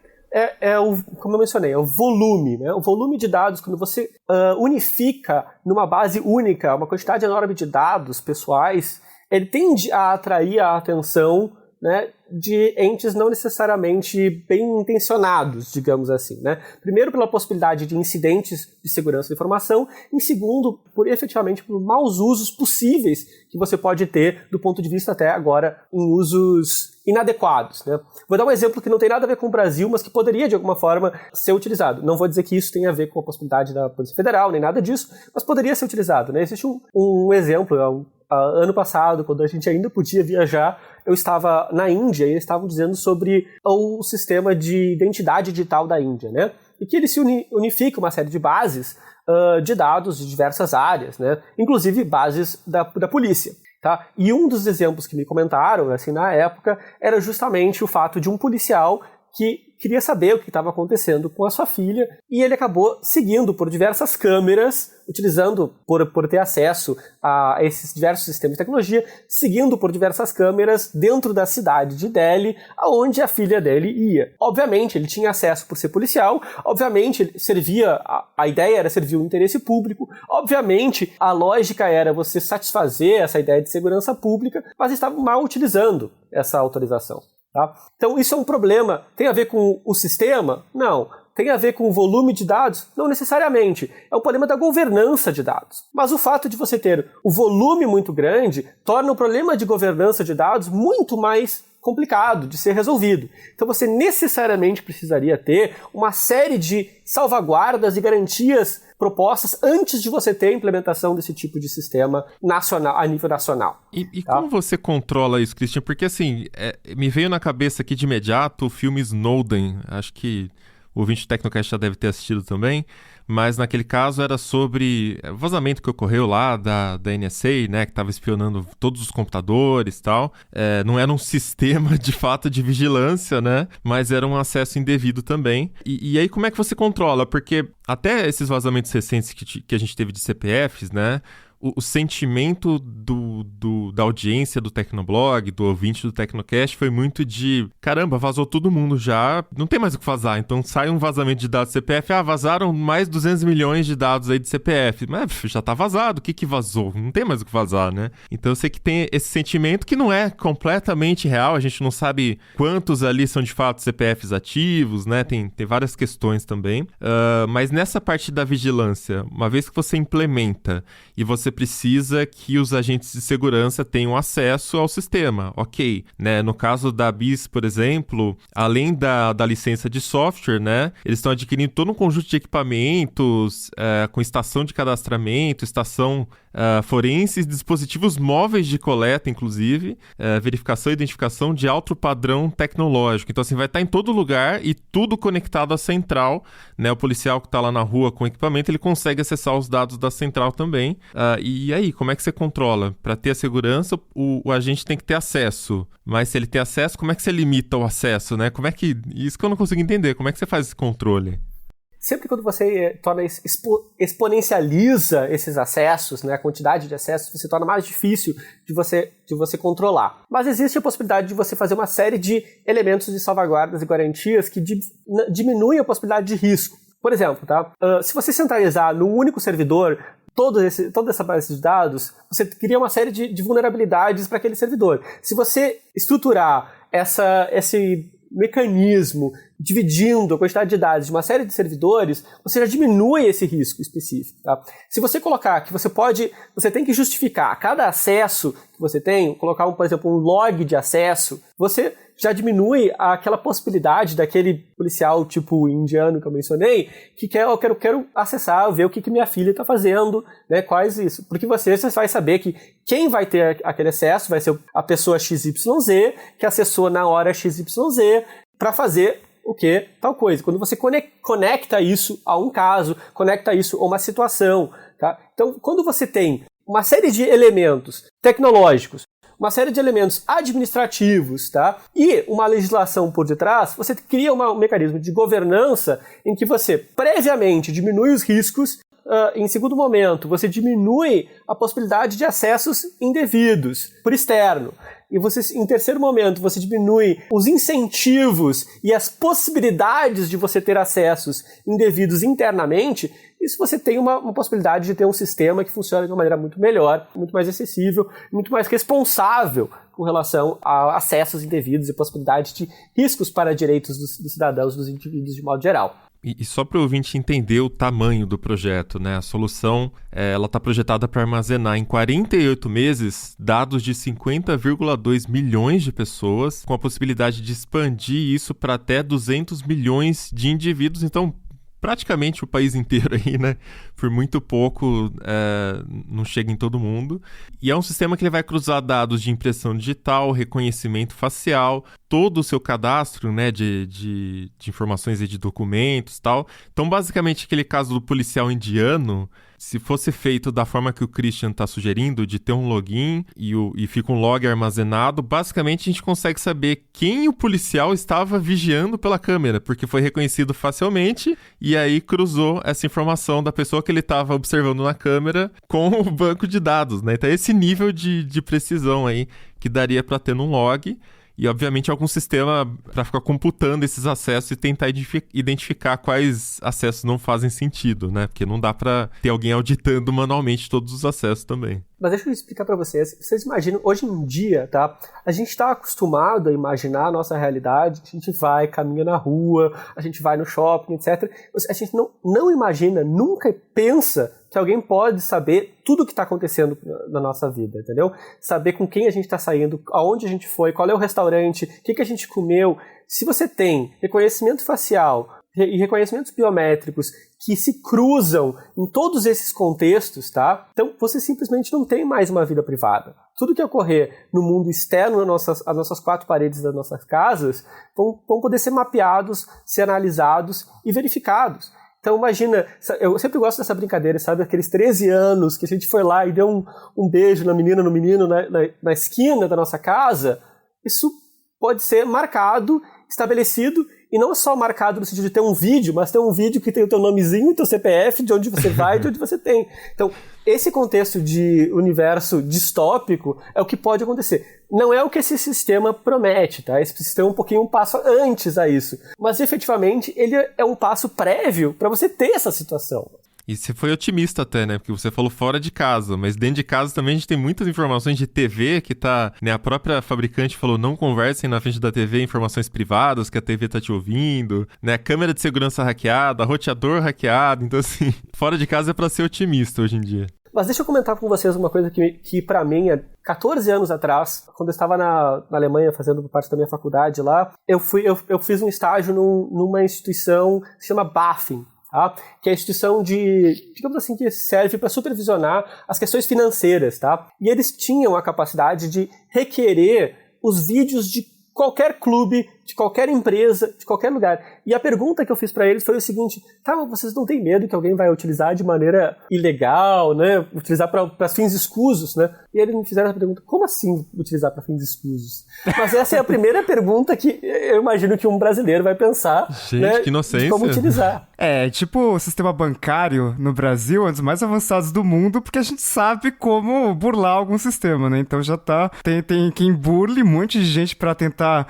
como eu mencionei, é o volume, né? O volume de dados, quando você unifica numa base única uma quantidade enorme de dados pessoais, ele tende a atrair a atenção, né, de entes não necessariamente bem intencionados, digamos assim, né? Primeiro, pela possibilidade de incidentes de segurança da informação, em segundo, efetivamente por maus usos possíveis que você pode ter do ponto de vista até agora em usos inadequados, né? Vou dar um exemplo que não tem nada a ver com o Brasil, mas que poderia de alguma forma ser utilizado. Não vou dizer que isso tenha a ver com a possibilidade da Polícia Federal, nem nada disso, mas poderia ser utilizado, né? Existe um exemplo, ano passado, quando a gente ainda podia viajar, eu estava na Índia e eles estavam dizendo sobre o sistema de identidade digital da Índia, né? E que ele se unifica uma série de bases de dados de diversas áreas, né? Inclusive bases da polícia. Tá? E um dos exemplos que me comentaram assim, na época era justamente o fato de um policial que queria saber o que estava acontecendo com a sua filha e ele acabou seguindo por diversas câmeras, utilizando por ter acesso a esses diversos sistemas de tecnologia, seguindo por diversas câmeras dentro da cidade de Delhi, aonde a filha dele ia. Obviamente, ele tinha acesso por ser policial, obviamente, a ideia era servir o interesse público, obviamente, a lógica era você satisfazer essa ideia de segurança pública, mas estavam mal utilizando essa autorização. Tá? Então isso é um problema. Tem a ver com o sistema? Não. Tem a ver com o volume de dados? Não necessariamente. É um problema da governança de dados. Mas o fato de você ter o volume muito grande torna o problema de governança de dados muito mais complicado de ser resolvido. Então você necessariamente precisaria ter uma série de salvaguardas e garantias propostas antes de você ter a implementação desse tipo de sistema nacional, a nível nacional. E tá? Como você controla isso, Christian? Porque assim, me veio na cabeça aqui de imediato o filme Snowden. Acho que o ouvinte do Tecnocast já deve ter assistido também, mas naquele caso era sobre o vazamento que ocorreu lá da NSA, né, que estava espionando todos os computadores e tal. Não era um sistema de fato de vigilância, né, mas era um acesso indevido também. E aí como é que você controla? Porque até esses vazamentos recentes que a gente teve de CPFs, né, o sentimento da audiência do Tecnoblog, do ouvinte do Tecnocast, foi muito de, caramba, vazou todo mundo já, não tem mais o que vazar, então sai um vazamento de dados CPF, vazaram mais 200 milhões de dados aí de CPF, mas já tá vazado, o que vazou? Não tem mais o que vazar, né? Então eu sei que tem esse sentimento que não é completamente real, a gente não sabe quantos ali são de fato CPFs ativos, né? Tem várias questões também, mas nessa parte da vigilância, uma vez que você implementa e você você precisa que os agentes de segurança tenham acesso ao sistema, ok, né? No caso da BIS, por exemplo, além da licença de software, né, eles estão adquirindo todo um conjunto de equipamentos com estação de cadastramento, estação forense, dispositivos móveis de coleta, inclusive, verificação e identificação de alto padrão tecnológico. Então, assim, vai estar em todo lugar e tudo conectado à central, né? O policial que está lá na rua com o equipamento, ele consegue acessar os dados da central também. E aí, como é que você controla? Para ter a segurança, o agente tem que ter acesso. Mas se ele tem acesso, como é que você limita o acesso, né? Como é que... Isso que eu não consigo entender. Como é que você faz esse controle? Sempre quando você exponencializa esses acessos, né, a quantidade de acessos, você torna mais difícil de você controlar. Mas existe a possibilidade de você fazer uma série de elementos de salvaguardas e garantias que diminuem a possibilidade de risco. Por exemplo, tá? Se você centralizar no único servidor toda essa base de dados, você cria uma série de vulnerabilidades para aquele servidor. Se você estruturar esse mecanismo dividindo a quantidade de dados de uma série de servidores, você já diminui esse risco específico. Tá? Se você colocar que você tem que justificar cada acesso que você tem, colocar, por exemplo, um log de acesso, você já diminui aquela possibilidade daquele policial tipo indiano que eu mencionei, que eu quero acessar, ver o que minha filha está fazendo, né, quais isso. Porque você vai saber que quem vai ter aquele acesso vai ser a pessoa XYZ, que acessou na hora XYZ, para fazer o que? Tal coisa. Quando você conecta isso a um caso, conecta isso a uma situação. Tá? Então, quando você tem uma série de elementos tecnológicos, uma série de elementos administrativos, tá? E uma legislação por detrás, você cria um mecanismo de governança em que você previamente diminui os riscos, em segundo momento, você diminui a possibilidade de acessos indevidos por externo. E em terceiro momento, você diminui os incentivos e as possibilidades de você ter acessos indevidos internamente. Isso você tem uma possibilidade de ter um sistema que funciona de uma maneira muito melhor, muito mais acessível, muito mais responsável com relação a acessos indevidos e possibilidade de riscos para direitos dos cidadãos, dos indivíduos de modo geral. E só para o ouvinte entender o tamanho do projeto, né? A solução ela está projetada para armazenar em 48 meses dados de 50,2 milhões de pessoas, com a possibilidade de expandir isso para até 200 milhões de indivíduos. Então, praticamente o país inteiro aí, né? Por muito pouco não chega em todo mundo. E é um sistema que ele vai cruzar dados de impressão digital, reconhecimento facial, todo o seu cadastro, né, de informações e de documentos e tal. Então, basicamente, aquele caso do policial indiano, se fosse feito da forma que o Christian está sugerindo, de ter um login e fica um log armazenado, basicamente a gente consegue saber quem o policial estava vigiando pela câmera, porque foi reconhecido facilmente e aí cruzou essa informação da pessoa que ele estava observando na câmera com o banco de dados, né? Então, esse nível de precisão aí que daria para ter num log. E, obviamente, algum sistema para ficar computando esses acessos e tentar identificar quais acessos não fazem sentido, né? Porque não dá para ter alguém auditando manualmente todos os acessos também. Mas deixa eu explicar para vocês. Vocês imaginam, hoje em dia, tá? A gente está acostumado a imaginar a nossa realidade. A gente vai, caminha na rua, a gente vai no shopping, etc. A gente não imagina, nunca pensa que alguém pode saber tudo o que está acontecendo na nossa vida, entendeu? Saber com quem a gente está saindo, aonde a gente foi, qual é o restaurante, o que a gente comeu. Se você tem reconhecimento facial e reconhecimentos biométricos que se cruzam em todos esses contextos, tá? Então você simplesmente não tem mais uma vida privada. Tudo que ocorrer no mundo externo, às nossas quatro paredes das nossas casas, vão poder ser mapeados, ser analisados e verificados. Então imagina, eu sempre gosto dessa brincadeira, sabe? Aqueles 13 anos que a gente foi lá e deu um beijo na menina, no menino na esquina da nossa casa. Isso pode ser marcado, estabelecido, e não só marcado no sentido de ter um vídeo, mas ter um vídeo que tem o teu nomezinho, o teu CPF, de onde você vai e de onde você tem. Então, esse contexto de universo distópico é o que pode acontecer. Não é o que esse sistema promete, tá? Esse sistema é um passo antes a isso. Mas, efetivamente, ele é um passo prévio para você ter essa situação. E você foi otimista até, né? Porque você falou fora de casa, mas dentro de casa também a gente tem muitas informações de TV que tá, né? A própria fabricante falou, não conversem na frente da TV informações privadas, que a TV tá te ouvindo, né? Câmera de segurança hackeada, roteador hackeado, então assim, fora de casa é pra ser otimista hoje em dia. Mas deixa eu comentar com vocês uma coisa que para mim, há 14 anos atrás, quando eu estava na Alemanha fazendo parte da minha faculdade lá, eu fiz um estágio numa instituição que se chama BaFin, tá? Que é a instituição digamos assim, que serve para supervisionar as questões financeiras, tá? E eles tinham a capacidade de requerer os vídeos de qualquer clube, de qualquer empresa, de qualquer lugar. E a pergunta que eu fiz para eles foi o seguinte: tá, mas vocês não têm medo que alguém vai utilizar de maneira ilegal, né? Utilizar para fins escusos, né? E eles me fizeram essa pergunta: como assim utilizar para fins escusos? Mas essa é a primeira pergunta que eu imagino que um brasileiro vai pensar. Gente, né, que inocência. de como utilizar. Tipo o sistema bancário no Brasil é um dos mais avançados do mundo, porque a gente sabe como burlar algum sistema, né? Então já tá... Tem quem burle, um monte de gente pra tentar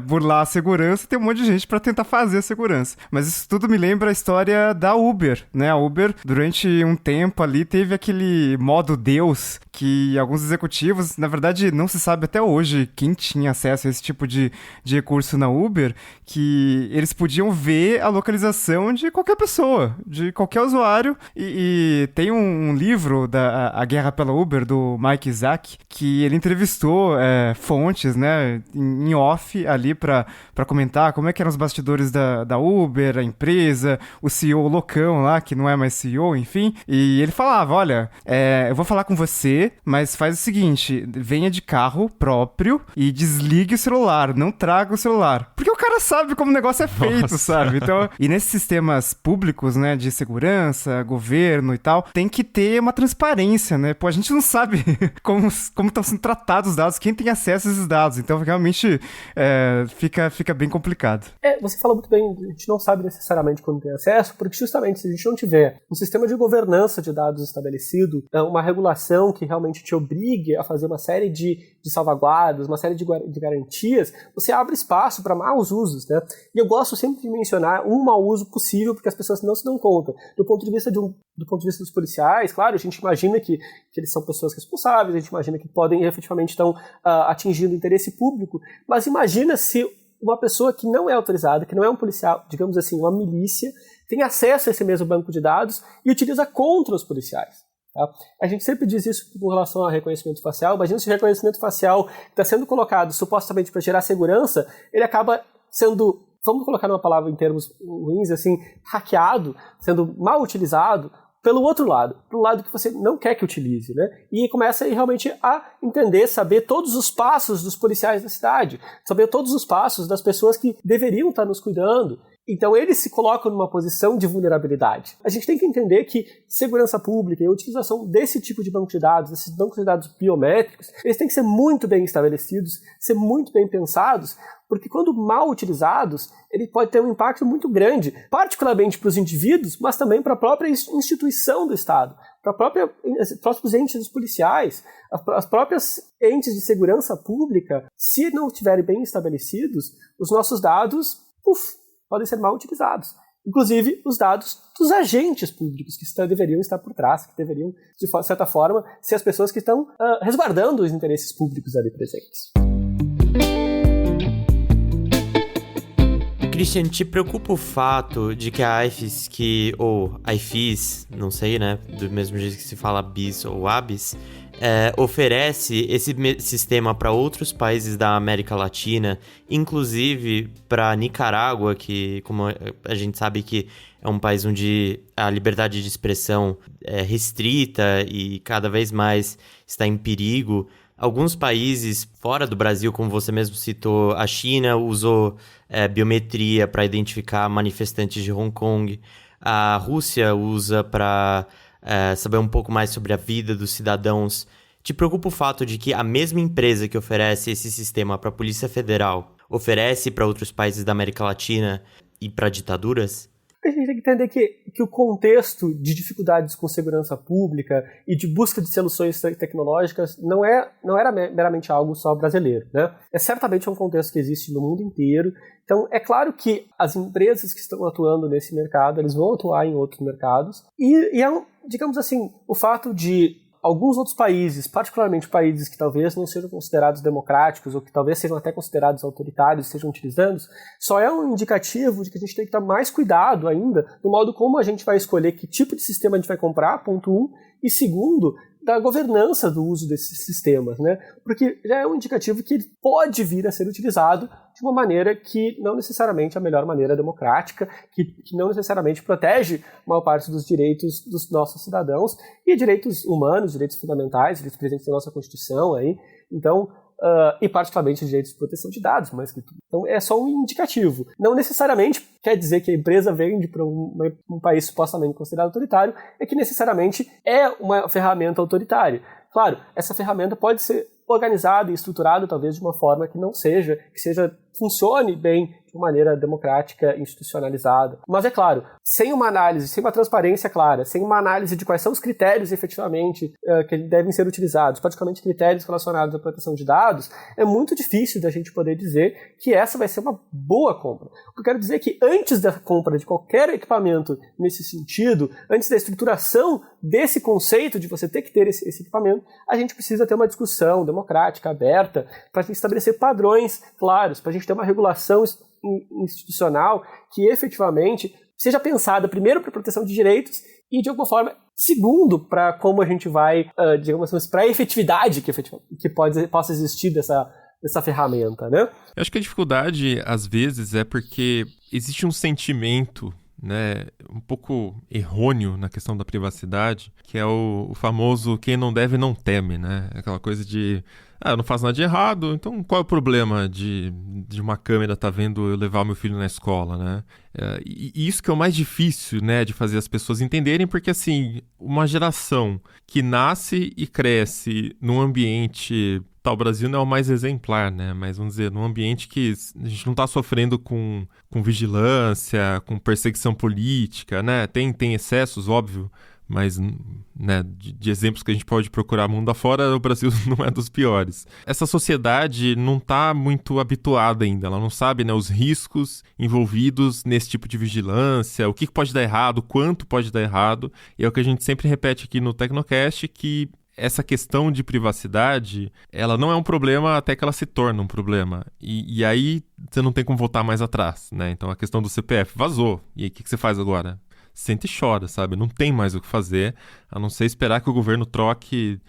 burlar a segurança, e tem um monte de gente pra tentar fazer a segurança. Mas isso tudo me lembra a história da Uber, né? A Uber, durante um tempo ali, teve aquele modo Deus, que alguns executivos, na verdade, não se sabe até hoje quem tinha acesso a esse tipo de recurso na Uber, que eles podiam ver a localização de qualquer pessoa, de qualquer usuário. E tem um livro da A Guerra pela Uber, do Mike Isaac, que ele entrevistou fontes, né, em off ali pra comentar como é que eram os bastidores da Uber, a empresa, o CEO loucão lá, que não é mais CEO, enfim. E ele falava: olha, eu vou falar com você, mas faz o seguinte, venha de carro próprio e desligue o celular, não traga o celular. Porque o cara sabe como o negócio é feito, Nossa. sabe? Então, e nesses sistemas públicos, né, de segurança, governo e tal, tem que ter uma transparência, né? Pô, a gente não sabe como estão sendo tratados os dados, quem tem acesso a esses dados. Então, realmente, fica bem complicado. Você fala muito bem, a gente não sabe necessariamente quando tem acesso, porque justamente se a gente não tiver um sistema de governança de dados estabelecido, uma regulação que realmente te obrigue a fazer uma série de salvaguardas, uma série de garantias, você abre espaço para maus usos, né? E eu gosto sempre de mencionar um mau uso possível, porque as pessoas não se dão conta. Do ponto de vista dos policiais, claro, a gente imagina que eles são pessoas responsáveis, a gente imagina que podem efetivamente estão atingindo o interesse público, mas imagina se uma pessoa que não é autorizada, que não é um policial, digamos assim, uma milícia, tem acesso a esse mesmo banco de dados e utiliza contra os policiais. Tá? A gente sempre diz isso com relação ao reconhecimento facial. Imagina se o reconhecimento facial está sendo colocado supostamente para gerar segurança, ele acaba sendo, vamos colocar uma palavra em termos ruins, assim, hackeado, sendo mal utilizado pelo outro lado, pelo lado que você não quer que utilize, né? E começa aí realmente a entender, saber todos os passos dos policiais da cidade, saber todos os passos das pessoas que deveriam estar nos cuidando. Então eles se colocam numa posição de vulnerabilidade. A gente tem que entender que segurança pública e a utilização desse tipo de banco de dados, desses bancos de dados biométricos, eles têm que ser muito bem estabelecidos, ser muito bem pensados, porque quando mal utilizados, ele pode ter um impacto muito grande, particularmente para os indivíduos, mas também para a própria instituição do Estado, para os próprios entes dos policiais, as próprias entes de segurança pública. Se não estiverem bem estabelecidos, os nossos dados, podem ser mal utilizados. Inclusive, os dados dos agentes públicos que deveriam estar por trás, que deveriam, de certa forma, ser as pessoas que estão resguardando os interesses públicos ali presentes. Christian, te preocupa o fato de que a IFIS, ou IFIS, não sei, né, do mesmo jeito que se fala BIS ou ABIS, oferece esse sistema para outros países da América Latina, inclusive para Nicarágua, que, como a gente sabe, que é um país onde a liberdade de expressão é restrita e cada vez mais está em perigo. Alguns países fora do Brasil, como você mesmo citou, a China usou biometria para identificar manifestantes de Hong Kong. A Rússia usa para saber um pouco mais sobre a vida dos cidadãos. Te preocupa o fato de que a mesma empresa que oferece esse sistema para a Polícia Federal oferece para outros países da América Latina e para ditaduras? A gente tem que entender que o contexto de dificuldades com segurança pública e de busca de soluções tecnológicas não era meramente algo só brasileiro, né? É certamente um contexto que existe no mundo inteiro. Então, é claro que as empresas que estão atuando nesse mercado, eles vão atuar em outros mercados. E digamos assim, o fato de alguns outros países, particularmente países que talvez não sejam considerados democráticos ou que talvez sejam até considerados autoritários, estejam utilizando, só é um indicativo de que a gente tem que tomar mais cuidado ainda no modo como a gente vai escolher que tipo de sistema a gente vai comprar, ponto 1, e segundo, da governança do uso desses sistemas, né? Porque já é um indicativo que ele pode vir a ser utilizado de uma maneira que não necessariamente é a melhor maneira democrática, que não necessariamente protege a maior parte dos direitos dos nossos cidadãos e direitos humanos, direitos fundamentais, direitos presentes na nossa Constituição aí. Então, e particularmente os direitos de proteção de dados, mais que tudo. Então é só um indicativo. Não necessariamente quer dizer que a empresa vende para um país supostamente considerado autoritário, é que necessariamente é uma ferramenta autoritária. Claro, essa ferramenta pode ser organizada e estruturada talvez de uma forma que funcione bem de uma maneira democrática, institucionalizada. Mas é claro, sem uma análise, sem uma transparência clara, sem uma análise de quais são os critérios efetivamente que devem ser utilizados, particularmente critérios relacionados à proteção de dados, é muito difícil da gente poder dizer que essa vai ser uma boa compra. O que eu quero dizer é que antes da compra de qualquer equipamento nesse sentido, antes da estruturação desse conceito de você ter que ter esse equipamento, a gente precisa ter uma discussão democrática, aberta, para a gente estabelecer padrões claros, para a gente ter uma regulação institucional que efetivamente seja pensada primeiro para a proteção de direitos e de alguma forma, segundo, para como a gente vai, digamos assim, para a efetividade que possa existir dessa ferramenta, né? Eu acho que a dificuldade, às vezes, é porque existe um sentimento, né, um pouco errôneo na questão da privacidade, que é o famoso quem não deve não teme, né? Aquela coisa de eu não faço nada de errado, então qual é o problema de uma câmera estar vendo eu levar meu filho na escola, né? E isso que é o mais difícil, né, de fazer as pessoas entenderem, porque assim, uma geração que nasce e cresce num ambiente, o Brasil não é o mais exemplar, né, mas vamos dizer, num ambiente que a gente não está sofrendo com vigilância, com perseguição política, né, tem excessos, óbvio, mas, né, de exemplos que a gente pode procurar mundo afora, o Brasil não é dos piores. Essa sociedade não está muito habituada ainda, ela não sabe, né, os riscos envolvidos nesse tipo de vigilância, o que pode dar errado, quanto pode dar errado, e é o que a gente sempre repete aqui no Tecnocast, que essa questão de privacidade, ela não é um problema até que ela se torna um problema. E aí você não tem como voltar mais atrás, né? Então a questão do CPF vazou. E aí o que você faz agora? Sente e chora, sabe? Não tem mais o que fazer, a não ser esperar que o governo troque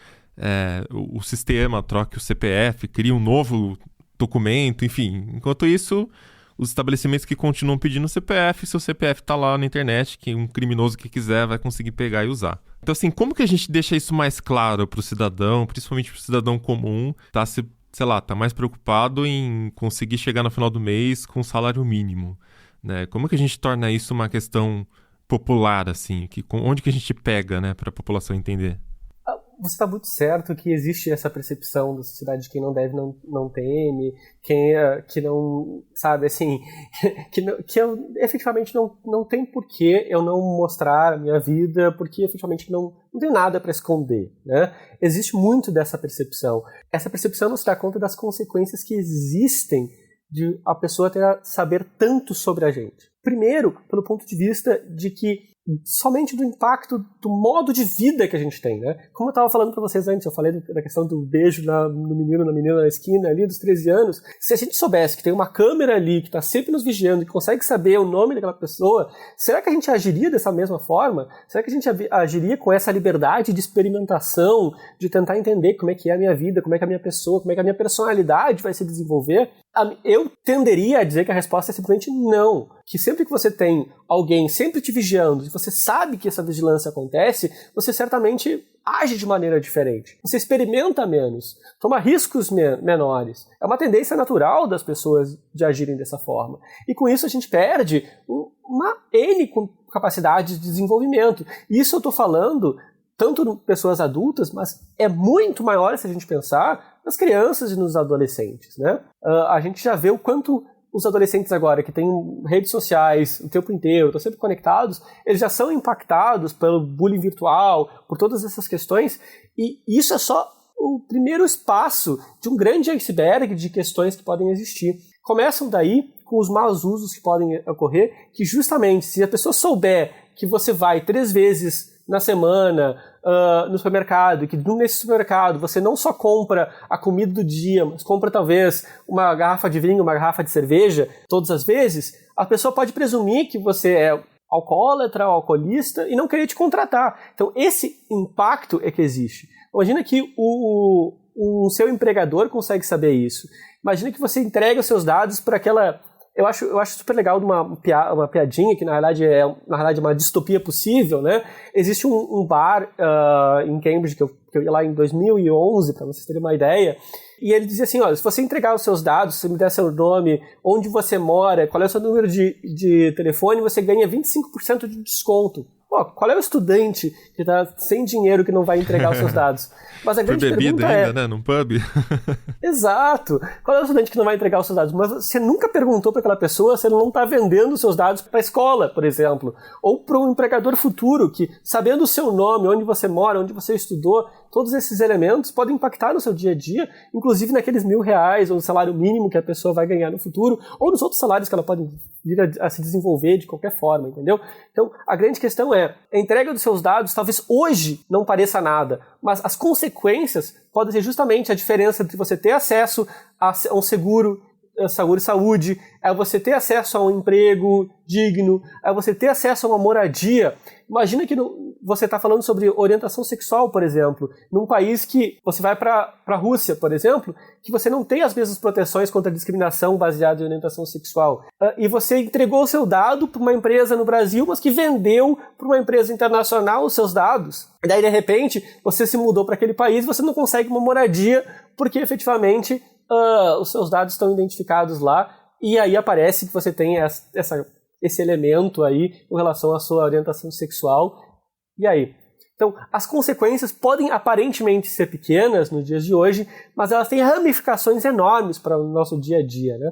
o sistema, troque o CPF, crie um novo documento, enfim. Enquanto isso, os estabelecimentos que continuam pedindo CPF, seu CPF tá lá na internet, que um criminoso que quiser vai conseguir pegar e usar. Então, assim, como que a gente deixa isso mais claro pro cidadão, principalmente pro cidadão comum, tá mais preocupado em conseguir chegar no final do mês com salário mínimo, né? Como que a gente torna isso uma questão popular, assim, onde que a gente pega, né, para a população entender? Você está muito certo que existe essa percepção da sociedade de quem não deve não teme, que não, sabe, assim, que eu efetivamente não tem porquê eu não mostrar a minha vida, porque efetivamente não tem nada para esconder, né? Existe muito dessa percepção. Essa percepção não se dá conta das consequências que existem de a pessoa saber tanto sobre a gente. Primeiro, pelo ponto de vista de que somente do impacto do modo de vida que a gente tem, né? Como eu estava falando para vocês antes, eu falei da questão do beijo no menino, na menina na esquina ali dos 13 anos. Se a gente soubesse que tem uma câmera ali que está sempre nos vigiando e consegue saber o nome daquela pessoa, será que a gente agiria dessa mesma forma? Será que a gente agiria com essa liberdade de experimentação, de tentar entender como é que é a minha vida, como é que é a minha pessoa, como é que a minha personalidade vai se desenvolver? Eu tenderia a dizer que a resposta é simplesmente não. Que sempre que você tem alguém sempre te vigiando, e você sabe que essa vigilância acontece, você certamente age de maneira diferente. Você experimenta menos, toma riscos menores. É uma tendência natural das pessoas de agirem dessa forma. E com isso a gente perde uma N capacidade de desenvolvimento. E isso eu estou falando tanto em pessoas adultas, mas é muito maior se a gente pensar nas crianças e nos adolescentes, né? A gente já vê o quanto os adolescentes agora, que têm redes sociais o tempo inteiro, estão sempre conectados, eles já são impactados pelo bullying virtual, por todas essas questões, e isso é só o primeiro espaço de um grande iceberg de questões que podem existir. Começam daí com os maus usos que podem ocorrer, que justamente se a pessoa souber que você vai 3 vezes na semana no supermercado, que nesse supermercado você não só compra a comida do dia, mas compra talvez uma garrafa de vinho, uma garrafa de cerveja todas as vezes, a pessoa pode presumir que você é alcoólatra, alcoolista e não querer te contratar. Então esse impacto é que existe. Imagina que o seu empregador consegue saber isso. Imagina que você entrega os seus dados para aquela... Eu acho super legal uma piadinha que na realidade é uma distopia possível, né? Existe um bar em Cambridge que eu ia lá em 2011, para vocês terem uma ideia, e ele dizia assim, olha, se você entregar os seus dados, se você me der seu nome, onde você mora, qual é o seu número de telefone, você ganha 25% de desconto. Pô, qual é o estudante que está sem dinheiro que não vai entregar os seus dados? Mas a grande pergunta ainda, né? Num pub. Exato. Qual é o estudante que não vai entregar os seus dados? Mas você nunca perguntou para aquela pessoa se ele não está vendendo os seus dados para a escola, por exemplo. Ou para um empregador futuro que, sabendo o seu nome, onde você mora, onde você estudou, todos esses elementos podem impactar no seu dia a dia, inclusive naqueles R$1.000 ou no salário mínimo que a pessoa vai ganhar no futuro, ou nos outros salários que ela pode vir a se desenvolver de qualquer forma, entendeu? Então, a grande questão é, a entrega dos seus dados talvez hoje não pareça nada, mas as consequências podem ser justamente a diferença entre você ter acesso a um seguro e saúde, é você ter acesso a um emprego digno, é você ter acesso a uma moradia. Imagina que você está falando sobre orientação sexual, por exemplo, num país que você vai para a Rússia, por exemplo, que você não tem as mesmas proteções contra a discriminação baseada em orientação sexual. E você entregou o seu dado para uma empresa no Brasil, mas que vendeu para uma empresa internacional os seus dados. E daí, de repente, você se mudou para aquele país e você não consegue uma moradia porque, efetivamente, os seus dados estão identificados lá, e aí aparece que você tem esse elemento aí com relação à sua orientação sexual. E aí? Então, as consequências podem aparentemente ser pequenas nos dias de hoje, mas elas têm ramificações enormes para o nosso dia a dia, né?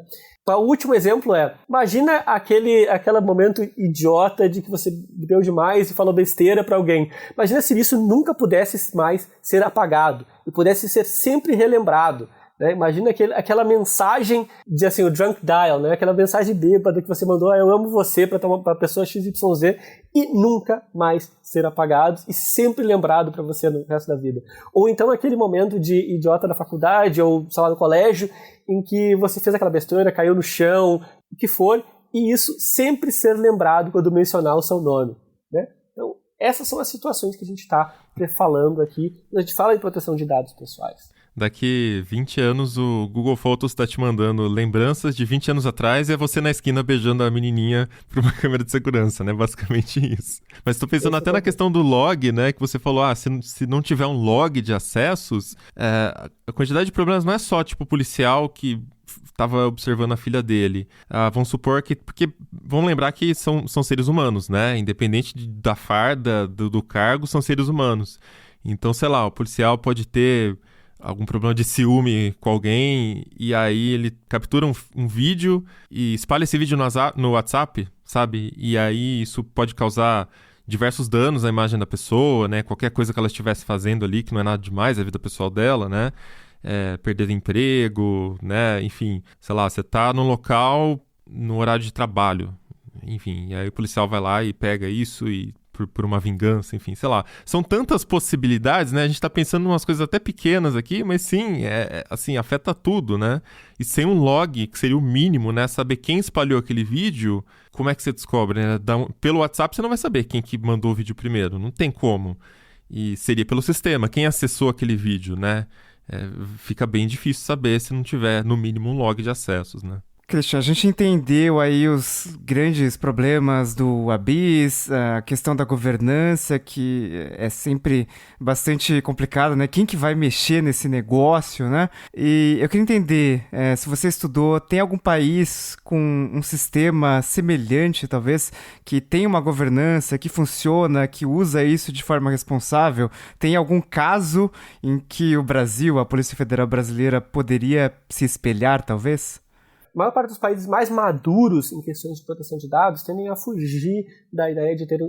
O último exemplo imagina aquele momento idiota de que você bebeu demais e falou besteira para alguém. Imagina se isso nunca pudesse mais ser apagado e pudesse ser sempre relembrado. Né? Imagina aquela mensagem de assim, o drunk dial, né? Aquela mensagem bêbada que você mandou, eu amo você, para a pessoa XYZ, e nunca mais ser apagado e sempre lembrado para você no resto da vida. Ou então aquele momento de idiota da faculdade ou, sei lá, no colégio, em que você fez aquela besteira, caiu no chão, o que for, e isso sempre ser lembrado quando mencionar o seu nome. Né? Então, essas são as situações que a gente está falando aqui quando a gente fala em proteção de dados pessoais. Daqui 20 anos o Google Photos está te mandando lembranças de 20 anos atrás e é você na esquina beijando a menininha para uma câmera de segurança, né? Basicamente isso. Mas estou pensando até na questão do log, né? Que você falou, se não tiver um log de acessos, a quantidade de problemas não é só, tipo, o policial que estava observando a filha dele. Vamos supor que... Porque vamos lembrar que são seres humanos, né? Independente da farda, do cargo, são seres humanos. Então, sei lá, o policial pode ter algum problema de ciúme com alguém, e aí ele captura um vídeo e espalha esse vídeo no WhatsApp, sabe? E aí isso pode causar diversos danos na imagem da pessoa, né? Qualquer coisa que ela estivesse fazendo ali, que não é nada demais, é a vida pessoal dela, né? Perder emprego, né? Enfim, sei lá, você tá no local, no horário de trabalho, enfim, e aí o policial vai lá e pega isso e por uma vingança, enfim, sei lá. São tantas possibilidades, né? A gente tá pensando em umas coisas até pequenas aqui, mas sim, assim, afeta tudo, né? E sem um log, que seria o mínimo, né? Saber quem espalhou aquele vídeo, como é que você descobre, né? Pelo WhatsApp você não vai saber quem que mandou o vídeo primeiro, não tem como. E seria pelo sistema, quem acessou aquele vídeo, né? Fica bem difícil saber se não tiver, no mínimo, um log de acessos, né? Christian, a gente entendeu aí os grandes problemas do ABIS, a questão da governança, que é sempre bastante complicada, né? Quem que vai mexer nesse negócio, né? E eu queria entender, se você estudou, tem algum país com um sistema semelhante, talvez, que tem uma governança, que funciona, que usa isso de forma responsável? Tem algum caso em que o Brasil, a Polícia Federal Brasileira, poderia se espelhar, talvez? A maior parte dos países mais maduros em questões de proteção de dados tendem a fugir da ideia de ter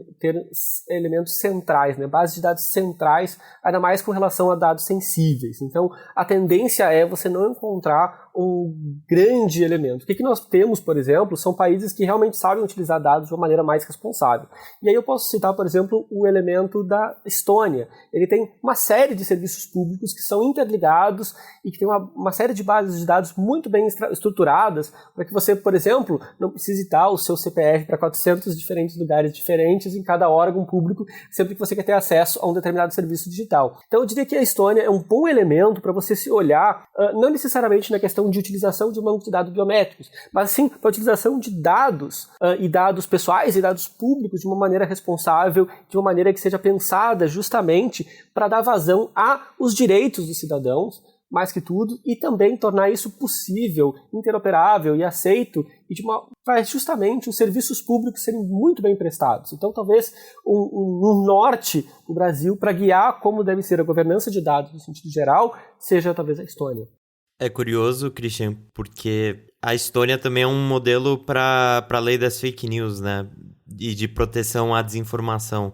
elementos centrais, né? Bases de dados centrais, ainda mais com relação a dados sensíveis. Então, a tendência é você não encontrar um grande elemento. O que nós temos, por exemplo, são países que realmente sabem utilizar dados de uma maneira mais responsável. E aí eu posso citar, por exemplo, o elemento da Estônia. Ele tem uma série de serviços públicos que são interligados e que tem uma série de bases de dados muito bem estruturadas para que você, por exemplo, não precise dar o seu CPF para 400 diferentes lugares diferentes em cada órgão público, sempre que você quer ter acesso a um determinado serviço digital. Então eu diria que a Estônia é um bom elemento para você se olhar, não necessariamente na questão de utilização de um banco de dados biométricos, mas sim para a utilização de dados e dados pessoais e dados públicos de uma maneira responsável, de uma maneira que seja pensada justamente para dar vazão aos direitos dos cidadãos, mais que tudo, e também tornar isso possível, interoperável e aceito, e para justamente os serviços públicos serem muito bem prestados. Então, talvez um norte no Brasil para guiar como deve ser a governança de dados no sentido geral, seja talvez a Estônia. É curioso, Christian, porque a Estônia também é um modelo para a lei das fake news, né? E de proteção à desinformação.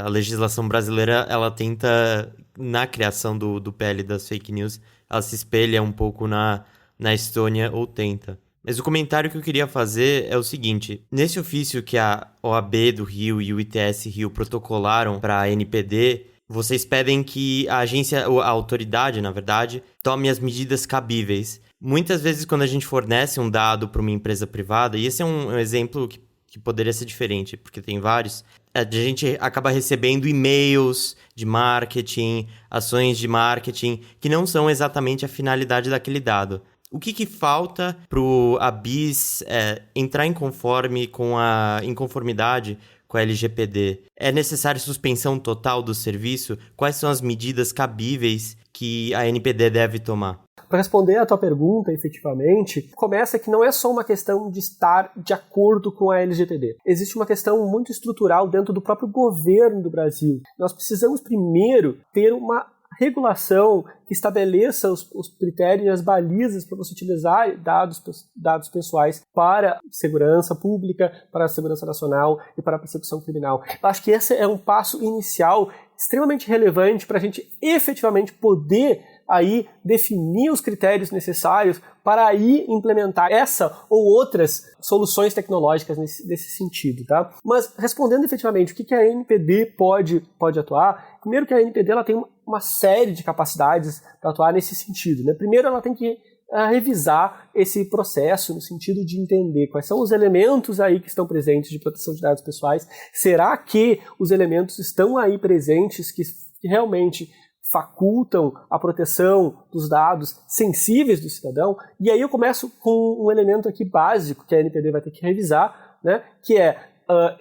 A legislação brasileira, ela tenta, na criação do PL das fake news, ela se espelha um pouco na Estônia, ou tenta. Mas o comentário que eu queria fazer é o seguinte: nesse ofício que a OAB do Rio e o ITS Rio protocolaram para a NPD, vocês pedem que a autoridade, na verdade, tome as medidas cabíveis. Muitas vezes, quando a gente fornece um dado para uma empresa privada, e esse é um exemplo que poderia ser diferente, porque tem vários, a gente acaba recebendo e-mails de marketing, ações de marketing, que não são exatamente a finalidade daquele dado. O que falta para a BIS entrar em inconformidade com a LGPD? É necessário suspensão total do serviço? Quais são as medidas cabíveis que a NPD deve tomar? Para responder a tua pergunta, efetivamente, começa que não é só uma questão de estar de acordo com a LGPD. Existe uma questão muito estrutural dentro do próprio governo do Brasil. Nós precisamos primeiro ter uma regulação que estabeleça os critérios e as balizas para você utilizar dados pessoais para segurança pública, para a segurança nacional e para a persecução criminal. Eu acho que esse é um passo inicial extremamente relevante para a gente efetivamente poder aí definir os critérios necessários para aí implementar essa ou outras soluções tecnológicas nesse sentido, tá? Mas respondendo efetivamente o que a NPD pode atuar, primeiro que a NPD ela tem uma série de capacidades para atuar nesse sentido, né? Primeiro ela tem que revisar esse processo no sentido de entender quais são os elementos aí que estão presentes de proteção de dados pessoais. Será que os elementos estão aí presentes que realmente facultam a proteção dos dados sensíveis do cidadão? E aí eu começo com um elemento aqui básico que a NPD vai ter que revisar, né? Que é,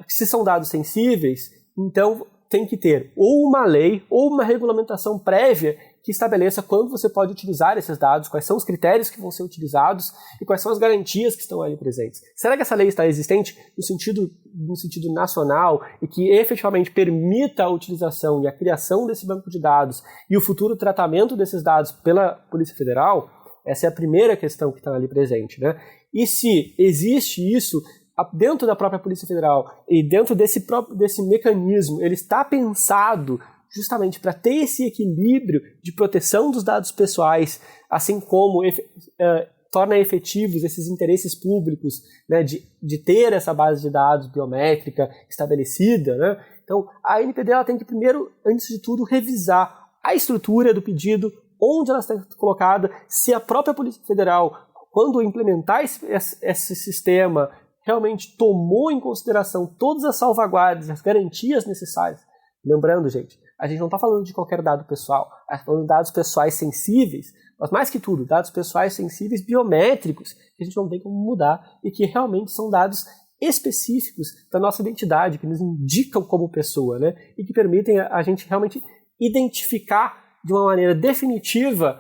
se são dados sensíveis, então tem que ter ou uma lei ou uma regulamentação prévia que estabeleça quando você pode utilizar esses dados, quais são os critérios que vão ser utilizados e quais são as garantias que estão ali presentes. Será que essa lei está existente no sentido nacional e que efetivamente permita a utilização e a criação desse banco de dados e o futuro tratamento desses dados pela Polícia Federal? Essa é a primeira questão que está ali presente, né? E se existe isso dentro da própria Polícia Federal e dentro desse mecanismo, ele está pensado justamente para ter esse equilíbrio de proteção dos dados pessoais, assim como torna efetivos esses interesses públicos, né, de ter essa base de dados biométrica estabelecida, né? Então, a NPD ela tem que primeiro, antes de tudo, revisar a estrutura do pedido, onde ela está colocada, se a própria Polícia Federal, quando implementar esse sistema, realmente tomou em consideração todas as salvaguardas, as garantias necessárias. Lembrando, gente, a gente não está falando de qualquer dado pessoal, a gente está falando de dados pessoais sensíveis, mas mais que tudo, dados pessoais sensíveis biométricos, que a gente não tem como mudar e que realmente são dados específicos da nossa identidade, que nos indicam como pessoa, né? E que permitem a gente realmente identificar de uma maneira definitiva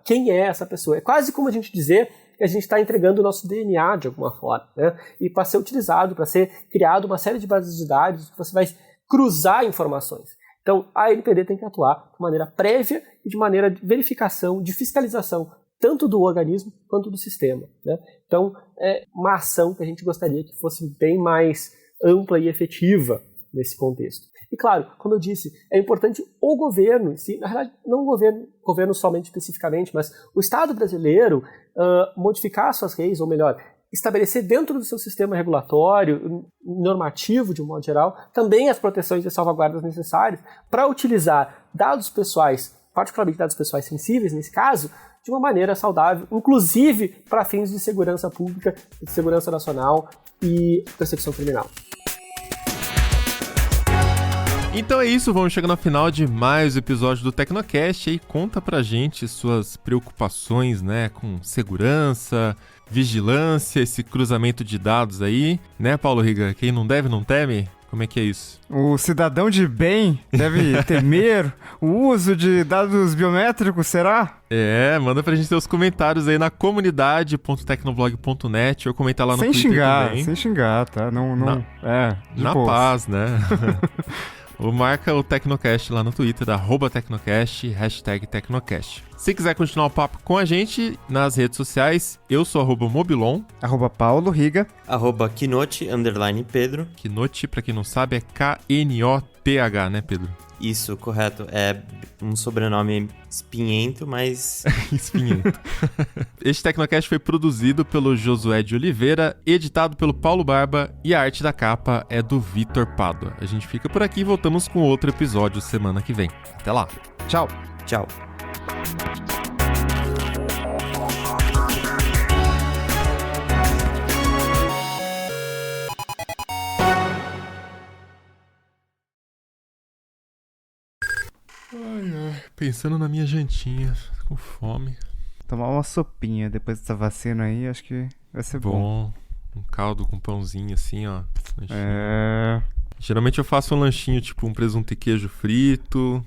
quem é essa pessoa. É quase como a gente dizer que a gente está entregando o nosso DNA de alguma forma, né? E para ser utilizado, para ser criado uma série de bases de dados que você vai cruzar informações. Então, a NPD tem que atuar de maneira prévia e de maneira de verificação, de fiscalização, tanto do organismo quanto do sistema, né? Então, é uma ação que a gente gostaria que fosse bem mais ampla e efetiva nesse contexto. E claro, como eu disse, é importante o governo, na realidade não o governo somente especificamente, mas o Estado brasileiro modificar suas leis, ou melhor, estabelecer dentro do seu sistema regulatório, normativo de um modo geral, também as proteções e salvaguardas necessárias para utilizar dados pessoais, particularmente dados pessoais sensíveis nesse caso, de uma maneira saudável, inclusive para fins de segurança pública, de segurança nacional e persecução criminal. Então é isso, vamos chegando ao final de mais um episódio do Tecnocast. E conta pra gente suas preocupações, né, com segurança, vigilância, esse cruzamento de dados aí, né, Paulo Riga? Quem não deve, não teme? Como é que é isso? O cidadão de bem deve temer o uso de dados biométricos, será? Manda pra gente ter os comentários aí na comunidade.tecnoblog.net ou comentar lá no sem Twitter xingar, também. Sem xingar, tá? Não, na paz, né? Ou marca o Tecnocast lá no Twitter, @Tecnocast, #Tecnocast. Se quiser continuar o papo com a gente nas redes sociais, eu sou @Mobilon. @Paulo Riga. @Kinote_Pedro. Kinote, pra quem não sabe, é Knoth, né, Pedro? Isso, correto. É um sobrenome espinhento, mas... Espinhento. Este Tecnocast foi produzido pelo Josué de Oliveira, editado pelo Paulo Barba e a arte da capa é do Vitor Pádua. A gente fica por aqui e voltamos com outro episódio semana que vem. Até lá. Tchau. Tchau. Pensando na minha jantinha, com fome. Tomar uma sopinha depois dessa vacina aí, acho que vai ser bom. Um caldo com pãozinho assim, ó. Geralmente eu faço um lanchinho, tipo um presunto e queijo frito,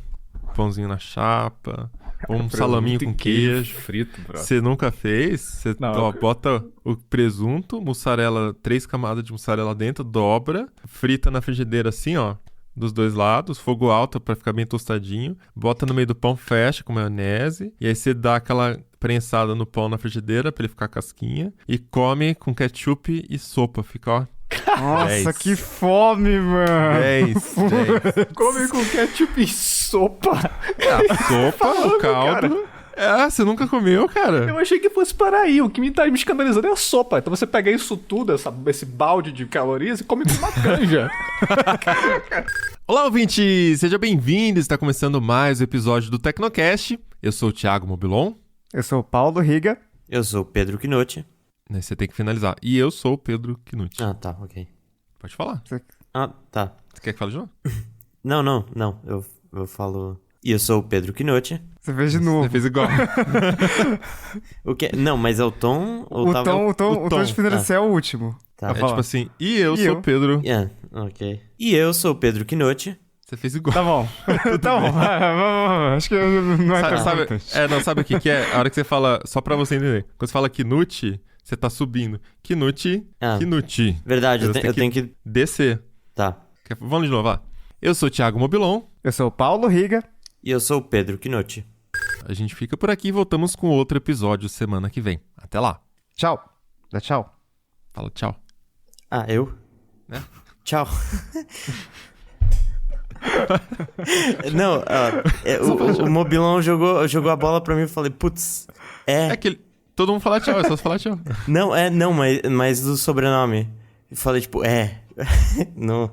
pãozinho na chapa, ou um salaminho com queijo. Frito, bro. Você nunca fez? Você bota o presunto, mussarela, 3 camadas de mussarela dentro, dobra, frita na frigideira assim, ó. Dos dois lados, fogo alto pra ficar bem tostadinho, bota no meio do pão, fecha com maionese, e aí você dá aquela prensada no pão na frigideira pra ele ficar casquinha, e come com ketchup e sopa, fica, ó. Nossa, 10. que fome, mano! 10. Come com ketchup e sopa. Sopa, o caldo. Você nunca comeu, cara? Eu achei que fosse para aí. O que me tá me escandalizando é a sopa. Então você pega isso tudo, esse balde de calorias e come com uma canja. Olá, ouvinte! Seja bem-vindo! Está começando mais um episódio do Tecnocast. Eu sou o Thiago Mobilon. Eu sou o Paulo Riga. Eu sou o Pedro Kinote. Você tem que finalizar. E eu sou o Pedro Kinote. Ah, tá, ok. Pode falar. Ah, tá. Você quer que fale de novo? Não. Eu falo... E eu sou o Pedro Kinote. Você fez de novo. Você fez igual. O quê? Não, mas é o tom? O tom de finalizar é o último. Tá. É tipo assim, e eu sou o Pedro. Yeah, ok. E eu sou o Pedro Kinote. Você fez igual. Tá bom. Tá bom. Acho que não é tão importante. Sabe o que é? A hora que você fala, só pra você entender. Quando você fala Kinote, você tá subindo. Kinote, Kinote. Verdade, eu tenho que... descer. Tá. Vamos de novo, vá. Eu sou o Thiago Mobilon. Eu sou o Paulo Riga. E eu sou o Pedro Kinote. A gente fica por aqui e voltamos com outro episódio semana que vem. Até lá. Tchau. Dá tchau. Fala tchau. Ah, eu? Né? Tchau. Não, o Mobilon jogou a bola pra mim e eu falei, putz, É que todo mundo fala tchau, é só você falar tchau. Mas do sobrenome. Eu falei, tipo, Não,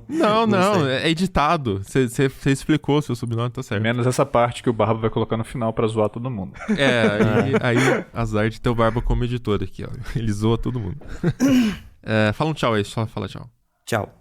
é editado. Você explicou, seu sobrenome tá certo. Menos essa parte que o Barba vai colocar no final pra zoar todo mundo. Aí azar de ter o Barba como editor aqui, ó. Ele zoa todo mundo. Fala um tchau aí, só fala tchau. Tchau.